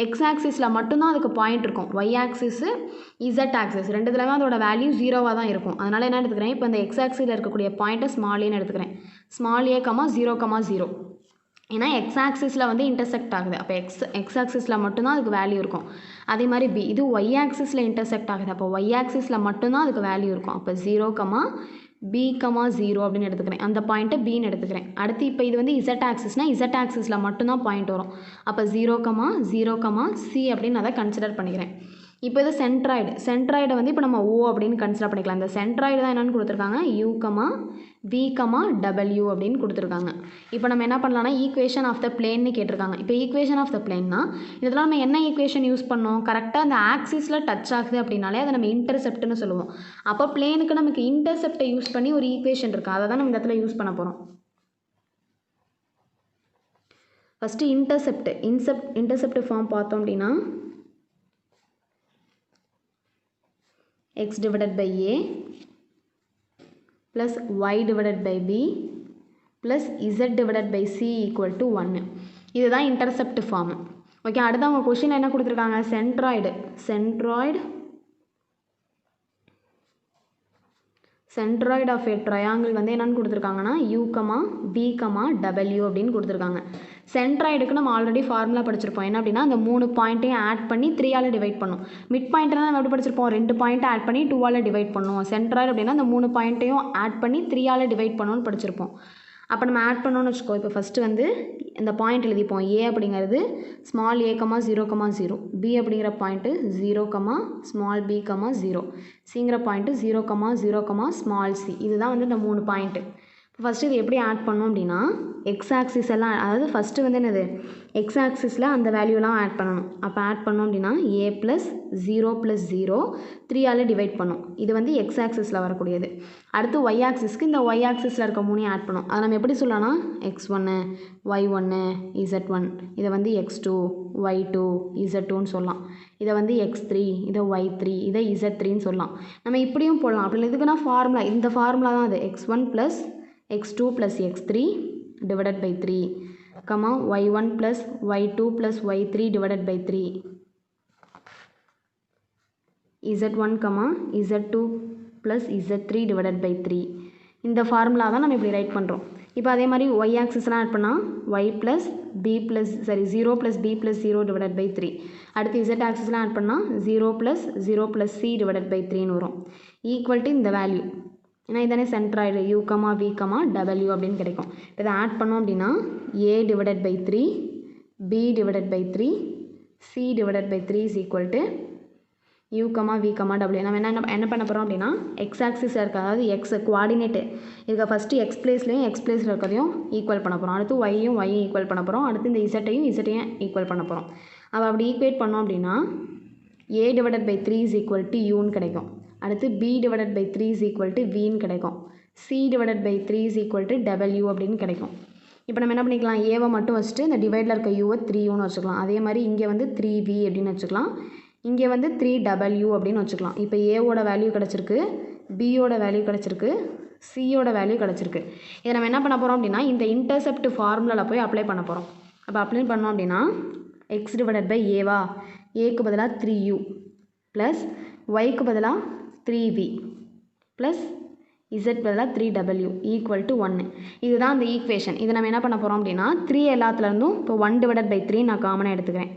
எக்ஸ் ஆக்சிஸில் மட்டும்தான் அதுக்கு பாயிண்ட் இருக்கும். ஒய் ஆக்சிஸு இசட் ஆக்சிஸ் ரெண்டுத்துலையுமே அதோட வேல்யூ 0வாக தான் இருக்கும். அதனால் என்ன எடுத்துக்கிறேன், இப்போ இந்த எக்ஸ் ஆக்சிஸில் இருக்கக்கூடிய பாயிண்ட்டை ஸ்மால் ஏன்னு எடுத்துக்கிறேன். Small a, 0,0. ஏன்னா எக்ஸ் ஆக்சிஸில் வந்து இன்டர்செக்ட் ஆகுது. அப்போ எக்ஸ் ஆக்சிஸில் மட்டும்தான் அதுக்கு வேல்யூ இருக்கும். அதே மாதிரி பி, இது ஒய் ஆக்சிஸில் இன்டர்செக்ட் ஆகுது. அப்போ ஒய் ஆக்சிஸில் மட்டும்தான் அதுக்கு வேல்யூ இருக்கும். அப்போ 0, B, 0 அப்படின்னு எடுத்துக்கிறேன். அந்த பாயிண்ட்டை பின்னு எடுத்துக்கிறேன். அடுத்து இப்போ இது வந்து இசட் ஆக்சிஸ்னால் இசட் ஆக்சிஸில் மட்டும்தான் பாயிண்ட் வரும். அப்போ 0, C அப்படின்னு அதை கன்சிடர் பண்ணிக்கிறேன். இப்போ இது சென்ட்ராய்டை வந்து இப்போ நம்ம ஓ அப்படின்னு கன்சிடர் பண்ணிக்கலாம். இந்த சென்ட்ராய்டு தான் என்னென்னு கொடுத்துருக்காங்க, U, V, W அப்படின்னு கொடுத்துருக்காங்க. இப்போ நம்ம என்ன பண்ணலாம்னா ஈக்குவேஷன் ஆஃப் த பிளேன்னு கேட்டிருக்காங்க. இப்போ ஈக்குவேஷன் ஆஃப் த பிளேன்னா இதெல்லாம் நம்ம என்ன ஈக்குவேஷன் யூஸ் பண்ணோம், கரெக்டாக அந்த ஆக்சிஸில் டச் ஆகுது அப்படின்னாலே அதை நம்ம இன்டர்செப்ட்னு சொல்லுவோம். அப்போ பிளேனுக்கு நமக்கு இன்டர்செப்டை யூஸ் பண்ணி ஒரு ஈக்குவேஷன் இருக்குது, அதை தான் நம்ம இந்த இடத்துல யூஸ் பண்ண போகிறோம். ஃபஸ்ட்டு இன்டர்செப்ட் ஃபார்ம் பார்த்தோம் அப்படின்னா x divided by a plus y divided by b plus z divided by c equal to 1. இதுதான் இன்டர்செப்ட் ஃபார்ம். ஓகே, அடுத்து அவங்க கொஷின் என்ன கொடுத்துருக்காங்க, சென்ட்ராய்டு ஆஃப் ஏ ட்ரையாங்கிள் வந்து என்னென்னு கொடுத்துருக்காங்கன்னா U, V, W அப்படின்னு கொடுத்துருக்காங்க. சென்ட்ராய்டுக்கு நம்ம ஆல்ரெடி ஃபார்முலா படிச்சிருப்போம். என்ன அப்படின்னா அந்த 3 பாயிண்ட்டையும் ஆட் பண்ணி 3ஆல் டிவைட் பண்ணும். மிட் பாயிண்ட்னா நம்ம எப்படி படிச்சிருப்போம், 2 பாயிண்ட்டை ஆட் பண்ணி 2ஆல் டிவைட் பண்ணுவோம். சென்ட்ராய்டு அப்படின்னா அந்த 3 பாயிண்ட்டையும் ஆட் பண்ணி 3ஆல் டிவைட் பண்ணணும்னு படிச்சிருப்போம். அப்போ நம்ம ஆட் பண்ணோன்னு வச்சுக்கோ. இப்போ ஃபஸ்ட்டு வந்து இந்த பாயிண்ட் எழுதிப்போம். ஏ அப்படிங்கிறது ஸ்மால் ஏ, 0,0. பி அப்படிங்கிற பாயிண்ட்டு 0, ஸ்மால் பி, 0. சிங்கிற பாயிண்ட்டு 0, ஸ்மால் சி. இதுதான் வந்து இந்த 3 பாயிண்ட்டு. இப்போ ஃபஸ்ட்டு இது எப்படி ஆட் பண்ணோம் அப்படின்னா எக்ஸ் ஆக்சிஸ் எல்லாம், அதாவது ஃபஸ்ட்டு வந்து என்னது எக்ஸ் ஆக்சிஸில் அந்த வேல்யூலாம் ஆட் பண்ணணும். அப்போ ஆட் பண்ணோம் அப்படின்னா a + 0 + 0 3ஆல் டிவைட் பண்ணும். இது வந்து எக்ஸ் ஆக்சிஸில் வரக்கூடியது. அடுத்து ஒய் ஆக்சிஸ்க்கு இந்த ஒய் ஆக்சிஸில் இருக்க 3 ஆட் பண்ணும். அதை நம்ம எப்படி சொல்லலாம்னா x1, y1, z1, இதை வந்து x2, y2, z2ன்னு சொல்லலாம். இதை வந்து x3, இதை y3, இதை z3ன்னு சொல்லலாம். நம்ம இப்படியும் போடலாம். அப்படி எதுக்குன்னா ஃபார்முலா, இந்த ஃபார்முலா தான் அது. x1 + x2 + x3 divided by 3, y1 + y2 + y3 divided by 3, z1, z2 + z3 divided by 3. இந்த ஃபார்முலா தான் நம்ம இப்படி ரைட் பண்ணுறோம். இப்போ அதே மாதிரி y ஆக்சிஸ்லாம் ஆட் பண்ணால் y + b + 0 + b + 0 divided by 3. அடுத்து z ஆக்சிஸ்லாம் ஆட் பண்ணால் 0 + 0 + c divided by 3ன்னு வரும். ஈக்குவல் டு இந்த வேல்யூ, ஏன்னா இதானே சென்ட்ராய்டு U, V, W அப்படின்னு கிடைக்கும். இப்போ இதை ஆட் பண்ணோம் அப்படின்னா a divided by 3, b divided by 3, c divided by 3 is equal to U, V, W. நம்ம என்ன பண்ண போகிறோம் அப்படின்னா எக்ஸ் ஆக்சிஸில் இருக்க, அதாவது எக்ஸ் குவாடினேட்டு இருக்க ஃபஸ்ட்டு எக்ஸ் பிளேஸ்லையும் எக்ஸ் பிளேஸில் இருக்கிறதையும் ஈக்குவல் பண்ண போகிறோம். அடுத்து ஒய்யும் ஈக்குவல் பண்ண போகிறோம். அடுத்து இந்த இசட்டையும் ஈக்குவல் பண்ண போகிறோம். அப்படி ஈக்குவேட் பண்ணோம் அப்படின்னா a divided by 3 is equal to Uன்னு கிடைக்கும். அடுத்து b divided by 3 is equal to Vன்னு கிடைக்கும். c divided by 3 is equal to W அப்படின்னு கிடைக்கும். இப்போ நம்ம என்ன பண்ணிக்கலாம், ஏவை மட்டும் வச்சுட்டு இந்த டிவைடில் இருக்க யூவை 3Uன்னு வச்சுக்கலாம். அதே மாதிரி இங்கே வந்து 3V அப்படின்னு வச்சுக்கலாம். இங்கே வந்து 3W அப்படின்னு வச்சுக்கலாம். இப்போ ஏவோட வேல்யூ கிடச்சிருக்கு, பியோட வேல்யூ கிடச்சிருக்கு, சியோட வேல்யூ கிடச்சிருக்கு. இதை நம்ம என்ன பண்ண போகிறோம் அப்படின்னா இந்த இன்டர்செப்ட் ஃபார்முலாவில் போய் அப்ளை பண்ண போகிறோம். அப்போ அப்ளை பண்ணோம் அப்படின்னா x divided by ஏவா, ஏக்கு பதிலாக 3U ப்ளஸ் ஒய்க்கு பதிலாக 3v ப்ளஸ் இசட் பதிலாக 3w ஈக்குவல் டு 1. இதுதான் அந்த ஈக்குவேஷன். இது நம்ம என்ன பண்ண போகிறோம் அப்படின்னா 3 எல்லாத்துலேருந்தும் இப்போ 1/3 நான் காமனாக எடுத்துக்கிறேன்.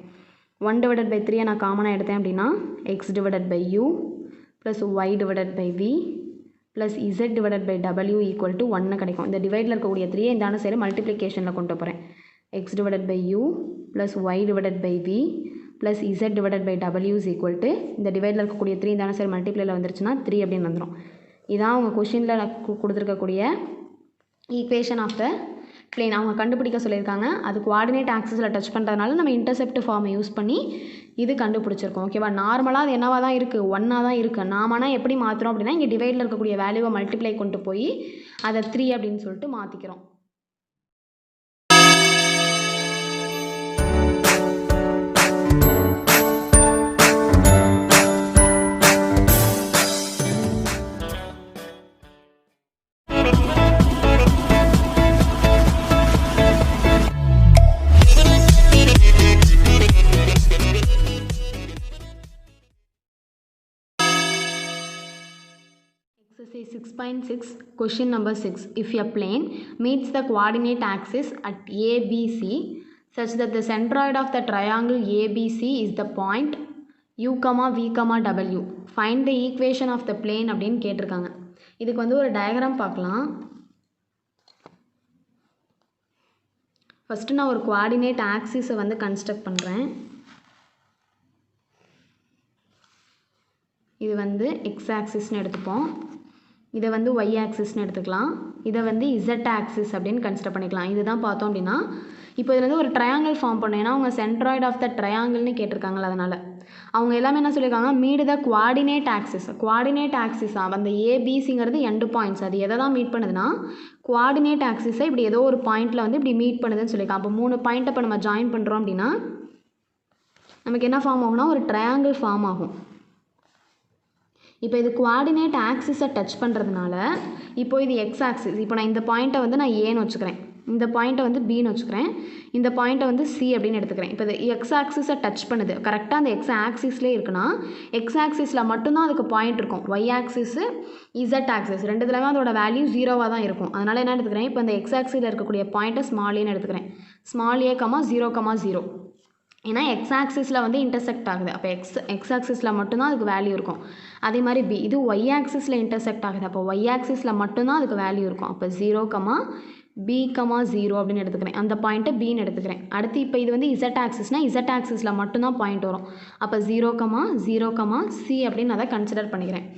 1/3 நான் காமனாக எடுத்தேன் அப்படின்னா x/u plus y/v plus z/w equal to 1 கிடைக்கும். இந்த டிவைடில் இருக்கக்கூடிய 3 இந்த சைடு மல்டிப்ளிகேஷனில் கொண்டு போகிறேன். x/u plus y/v plus z/w is equal to இந்த டிவைடில் இருக்கக்கூடிய 3 இந்த சைடு மல்டிப்ளையில் வந்துருச்சுன்னா 3 அப்படின்னு வந்துடும். இதான் அவங்க கொஷினில் கொடுத்துருக்கக்கூடிய ஈக்குவேஷன் ஆஃப் த பிளேன். அவங்க கண்டுபிடிக்க சொல்லியிருக்காங்க. அது கோஆர்டினேட் ஆக்சிஸில் டச் பண்ணுறதுனால நம்ம இன்டர்செப்ட் ஃபார்மை யூஸ் பண்ணி இது கண்டுபிடிச்சிருக்கோம். ஓகேவா? நார்மலாக அது என்னவாக தான் இருக்குது, 1ஆக தான் இருக்குது. நாமனா எப்படி மாற்றுறோம் அப்படின்னா இங்கே டிவைடில் இருக்கக்கூடிய வேல்யூவை மல்டிப்ளை கொண்டு போய் அதை 3 அப்படின்னு சொல்லிட்டு மாற்றிக்கிறோம். Exercise 6.6 question number 6. If a plane meets the coordinate axis at ABC such that the centroid of the triangle ABC is the point u, v, w, find the equation of the plane அப்படின்னு கேட்டிருக்காங்க. இதுக்கு வந்து ஒரு டயக்ராம் பார்க்கலாம். ஃபஸ்ட்டு நான் ஒரு கோஆர்டினேட் ஆக்சிஸை வந்து கன்ஸ்ட்ரக்ட் பண்ணுறேன். இது வந்து எக்ஸ் ஆக்சிஸ்னு எடுத்துப்போம். இதை வந்து ஒய் ஆக்சிஸ்னு எடுத்துக்கலாம். இதை வந்து இசட் ஆக்சிஸ் அப்படின்னு கன்சிடர் பண்ணிக்கலாம். இதுதான் பார்த்தோம் அப்படின்னா இப்போ இதில் வந்து ஒரு ட்ரையாங்கிள் ஃபார்ம் பண்ணோம். ஏன்னா அவங்க சென்ட்ராய்டு ஆஃப் த ட்ரையாங்கிள்னு கேட்டிருக்காங்களா, அதனால் அவங்க எல்லாமே என்ன சொல்லியிருக்காங்க, meet the coordinate axis. Coordinate ஆக்சிஸாக அந்த ஏபிசிங்கிறது எண்டு பாயிண்ட்ஸ். அது எதை தான் மீட் பண்ணுதுன்னா குவாடினேட் ஆக்சிஸை இப்படி ஏதோ ஒரு பாயிண்ட்டில் வந்து இப்படி மீட் பண்ணுதுன்னு சொல்லியிருக்காங்க. அப்போ 3 பாயிண்ட்டை இப்போ நம்ம ஜாயின் பண்ணுறோம் அப்படின்னா நமக்கு என்ன ஃபார்ம் ஆகும்னா ஒரு ட்ரையாங்கிள் ஃபார்ம் ஆகும். இப்போ இது கோஆர்டினேட் ஆக்சிஸை டச் பண்ணுறதுனால இப்போ இது எக்ஸ் ஆக்சிஸ். இப்போ நான் இந்த பாயிண்ட்டை வந்து நான் ஏன்னு வச்சுக்கிறேன், இந்த பாயிண்ட்டை வந்து பின்னு வச்சுக்கிறேன், இந்த பாயிண்ட்டை வந்து சி அப்படின்னு எடுத்துக்கிறேன். இப்போ இது எக்ஸ் ஆக்சிஸை டச் பண்ணுது. கரெக்டாக அந்த எக்ஸ் ஆக்சிஸ்லேயே இருக்குன்னா எக்ஸ் ஆக்சிஸில் மட்டும்தான் அதுக்கு பாயிண்ட் இருக்கும். ஒய் ஆக்சிஸு இசட் ஆக்சிஸ் ரெண்டுத்துலையுமே அதோட வேல்யூ 0வாக தான் இருக்கும். அதனால் என்ன எடுத்துக்கிறேன், இப்போ இந்த எக்ஸ் ஆக்சிஸில் இருக்கக்கூடிய பாயிண்ட்டை ஸ்மால் ஏன்னு எடுத்துக்கிறேன். Small a, 0,0. ஏன்னா எக்ஸ் ஆக்சிஸில் வந்து இன்டர்செக்ட் ஆகுது. அப்போ எக்ஸ் ஆக்சிஸில் மட்டும்தான் அதுக்கு வேல்யூ இருக்கும். அதே மாதிரி பி, இது ஒய் ஆக்சிஸில் இன்டர்செக்ட் ஆகுது. அப்போ ஒய் ஆக்சிஸில் மட்டும்தான் அதுக்கு வேல்யூ இருக்கும். அப்போ 0,b,0 அப்படின்னு எடுத்துக்கிறேன். அந்த பாயிண்ட்டை பின்னு எடுத்துக்கிறேன். அடுத்து இப்போ இது வந்து இசட் ஆக்சிஸ்னால் இசட் ஆக்சிஸில் மட்டும்தான் பாயிண்ட் வரும். அப்போ 0,0,c அப்படின்னு அதை கன்சிடர் பண்ணிக்கிறேன்.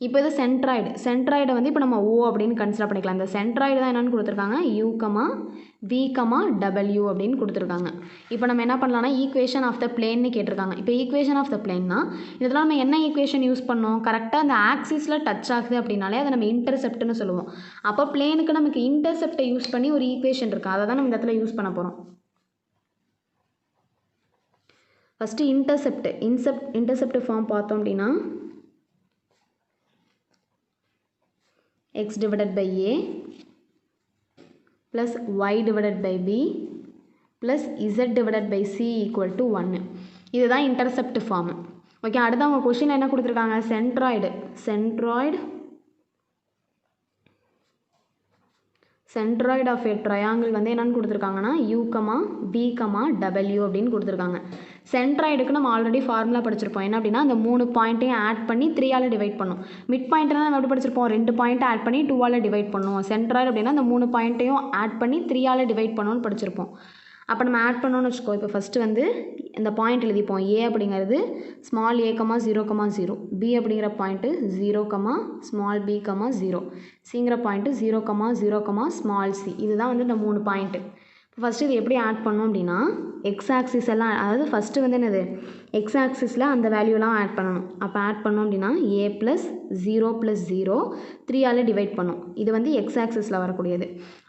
இப்போ இது சென்ட்ராய்டை வந்து இப்போ நம்ம ஓ அப்படின்னு கன்சிடர் பண்ணிக்கலாம். இந்த சென்ட்ராய்டு தான் என்னென்னு கொடுத்துருக்காங்க, u, v, w அப்படின்னு கொடுத்துருக்காங்க. இப்போ நம்ம என்ன பண்ணலாம்னா ஈக்குவேஷன் ஆஃப் த பிளேன்னு கேட்டிருக்காங்க. இப்போ ஈக்குவேஷன் ஆஃப் த பிளேன்னா இதெல்லாம் நம்ம என்ன ஈக்குவேஷன் யூஸ் பண்ணோம், கரெக்டாக அந்த ஆக்சிஸில் டச் ஆகுது அப்படின்னாலே அதை நம்ம இன்டர்செப்ட்னு சொல்லுவோம். அப்போ பிளேனுக்கு நமக்கு இன்டர்செப்டை யூஸ் பண்ணி ஒரு ஈக்குவேஷன் இருக்குது, அதை தான் நம்ம இந்த இடத்துல யூஸ் பண்ண போகிறோம். ஃபஸ்ட்டு இன்டர்செப்ட் ஃபார்ம் பார்த்தோம் அப்படின்னா x/a plus y/b plus z/c equal to 1. இதுதான் இன்டர்செப்ட் ஃபார்ம். ஓகே, அடுத்து அவங்க கொஷின் என்ன கொடுத்துருக்காங்க, சென்ட்ராய்டு ஆஃப் ஏ ட்ரையாங்கிள் வந்து என்னென்னு கொடுத்துருக்காங்கன்னா u, v, w அப்படின்னு கொடுத்துருக்காங்க. சென்ட்ராய்டுக்கு நம்ம ஆல்ரெடி ஃபார்முலா படிச்சிருப்போம். என்ன அப்படின்னா அந்த 3 பாயிண்ட்டையும் ஆட் பண்ணி 3ஆல் டிவைட் பண்ணும். மிட் பாயிண்ட்னா நம்ம எப்படி படிச்சிருப்போம், 2 பாயிண்ட்டை ஆட் பண்ணி 2ஆல் டிவைட் பண்ணுவோம். சென்ட்ராய்டு அப்படின்னா அந்த 3 பாயிண்ட்டையும் ஆட் பண்ணி 3ஆல் டிவைட் பண்ணணும்னு படிச்சிருப்போம். அப்போ நம்ம ஆட் பண்ணோன்னு வச்சுக்கோ. இப்போ ஃபஸ்ட்டு வந்து இந்த பாயிண்ட் எழுதிப்போம். ஏ அப்படிங்கிறது ஸ்மால் ஏ, 0,0. பி அப்படிங்கிற பாயிண்ட்டு 0, b, 0. சிங்கிற பாயிண்ட்டு 0,0, ஸ்மால் சி. இதுதான் வந்து இந்த 3 பாயிண்ட்டு. ஃபஸ்ட்டு இது எப்படி ஆட் பண்ணோம் அப்படின்னா எக்ஸ் ஆக்சிஸ் எல்லாம், அதாவது ஃபஸ்ட்டு வந்து என்னது எக்ஸ் ஆக்சிஸில் அந்த வேல்யூலாம் ஆட் பண்ணணும். அப்போ ஆட் பண்ணோம் அப்படின்னா a + 0 + 0 3ஆல் டிவைட் பண்ணும். இது வந்து எக்ஸ் ஆக்சிஸில் வரக்கூடியது.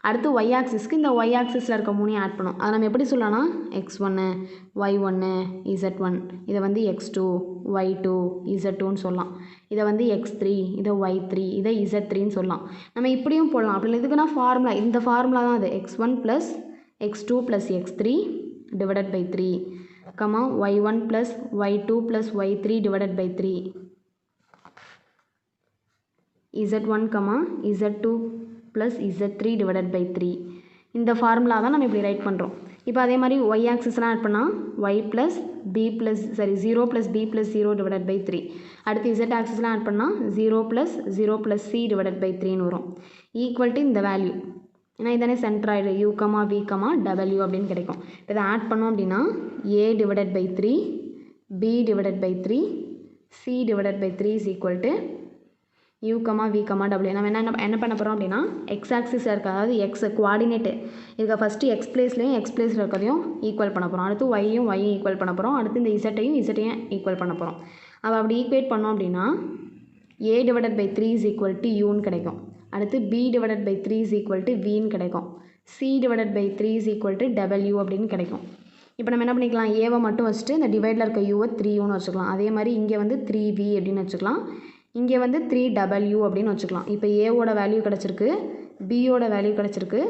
அடுத்து ஒய் ஆக்சிஸ்க்கு இந்த ஒய் ஆக்சிஸில் இருக்க 3 ஆட் பண்ணும். அதை நம்ம எப்படி சொல்லலாம்னா x1, y1, z1, இதை வந்து x2, y2, z2ன்னு சொல்லலாம். இதை வந்து x3, இதை y3, இதை z3ன்னு சொல்லலாம். நம்ம இப்படியும் போடலாம். அப்படி இதுக்குன்னா ஃபார்முலா, இந்த ஃபார்முலா தான் அது. x1 + x2 + x3 divided by 3, y1 + y2 + y3 divided by 3, z1, z2 plus z3 divided by 3. இந்த ஃபார்முலா தான் நம்ம இப்படி ரைட் பண்ணுறோம். இப்போ அதே மாதிரி y ஆக்சிஸ்லாம் ஆட் பண்ணால் y plus b plus 0 plus b plus 0 divided by 3. அடுத்து z ஆக்சிஸ்லாம் ஆட் பண்ணால் 0 ப்ளஸ் c டிவைடட் பை 3ன்னு வரும். ஈக்குவல் டு இந்த வேல்யூ, ஏன்னா இதானே சென்ட்ராய்டு u, v, w அப்படின்னு கிடைக்கும். இப்போ இதை ஆட் பண்ணோம் அப்படின்னா a divided by 3, b divided by 3, c divided by 3 is equal to u, v, w. நம்ம என்ன பண்ண போகிறோம் அப்படின்னா எக்ஸ் ஆக்சிஸில் இருக்க, அதாவது எக்ஸ் குவாடினேட்டு இதுக்கு ஃபஸ்ட்டு எக்ஸ் பிளேஸ்லையும் எக்ஸ் பிளேஸில் இருக்கிறதையும் ஈக்குவல் பண்ண போகிறோம். அடுத்து ஒய்யும் ஈக்குவல் பண்ண போகிறோம். அடுத்து இந்த இசட்டையும் ஈக்குவல் பண்ண போகிறோம். அப்படி ஈக்குவேட் பண்ணோம் அப்படின்னா a divided by 3 is equal to யூன்னு கிடைக்கும். அடுத்து b divided by 3 is equal to வின்னு கிடைக்கும். c divided by 3 is equal to w அப்படின்னு கிடைக்கும். இப்போ நம்ம என்ன பண்ணிக்கலாம், ஏவை மட்டும் வச்சுட்டு இந்த டிவைடில் இருக்க யூவை 3ன்னு வச்சுக்கலாம். அதே மாதிரி இங்கே வந்து 3v அப்படின்னு வச்சுக்கலாம். இங்கே வந்து 3w அப்படின்னு வச்சுக்கலாம். இப்போ ஏவோட வேல்யூ கிடச்சிருக்கு, பியோட வேல்யூ கிடச்சிருக்கு,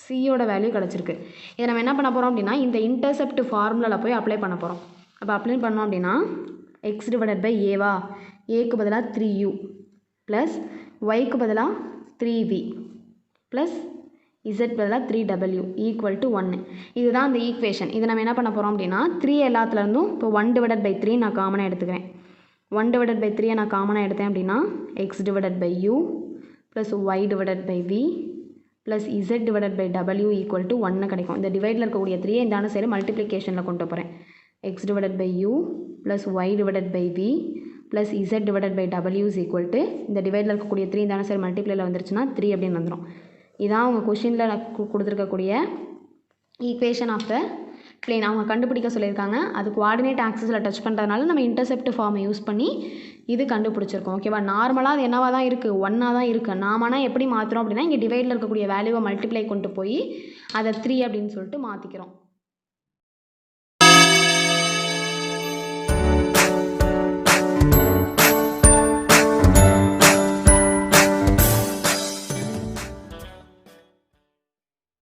சியோட வேல்யூ கிடச்சிருக்கு. இதை நம்ம என்ன பண்ண போகிறோம் அப்படின்னா இந்த இன்டர்செப்ட் ஃபார்முலாவில் போய் அப்ளை பண்ண போகிறோம். அப்போ அப்ளை பண்ணோம் அப்படின்னா எக்ஸ் டிவைடட் பை ஏவா, ஏக்கு பதிலாக 3u ப்ளஸ் ஒய்க்கு பதிலாக 3v ப்ளஸ் z பதிலாக 3w ஈக்குவல் டு 1. இதுதான் அந்த ஈக்குவேஷன். இதை நம்ம என்ன பண்ண போகிறோம் அப்படின்னா 3 எல்லாத்துலேருந்தும் இப்போ 1 டிவைடட் பை 3 நான் காமனாக எடுத்துக்கிறேன். 1 டிவைடட் பை 3 நான் காமனாக எடுத்தேன் அப்படின்னா X divided by u plus Y divided by v plus z divided by w equal to 1 கிடைக்கும். இந்த டிவைடில் இருக்கக்கூடிய 3 இந்த சைடு மல்டிப்ளிகேஷனில் கொண்டு போகிறேன். X divided by u plus Y divided by v plus z divided by w is equal to இந்த டிவைடில் இருக்கக்கூடிய 3 இந்த சைடு மல்டிப்ளைல வந்துருச்சுன்னா 3 அப்படின்னு வந்துடும். இதான் அவங்க கொஷினில் கொடுத்துருக்கக்கூடிய ஈக்குவேஷன் ஆஃப் த பிளேன் அவங்க கண்டுபிடிக்க சொல்லியிருக்காங்க. அது கோஆர்டினேட் ஆக்சிஸில் டச் பண்ணுறதுனால நம்ம இன்டர்செப்ட் ஃபார்மை யூஸ் பண்ணி இது கண்டுபிடிச்சிருக்கோம். ஓகேவா, நார்மலாக அது என்னவாக தான் இருக்குது, 1ஆக தான் இருக்குது. நாமனா எப்படி மாற்றுறோம் அப்படின்னா இங்கே டிவைடில் இருக்கக்கூடிய வேல்யூவை மல்டிப்ளை கொண்டு போய் அதை 3 அப்படின்னு சொல்லிட்டு மாற்றிக்கிறோம்.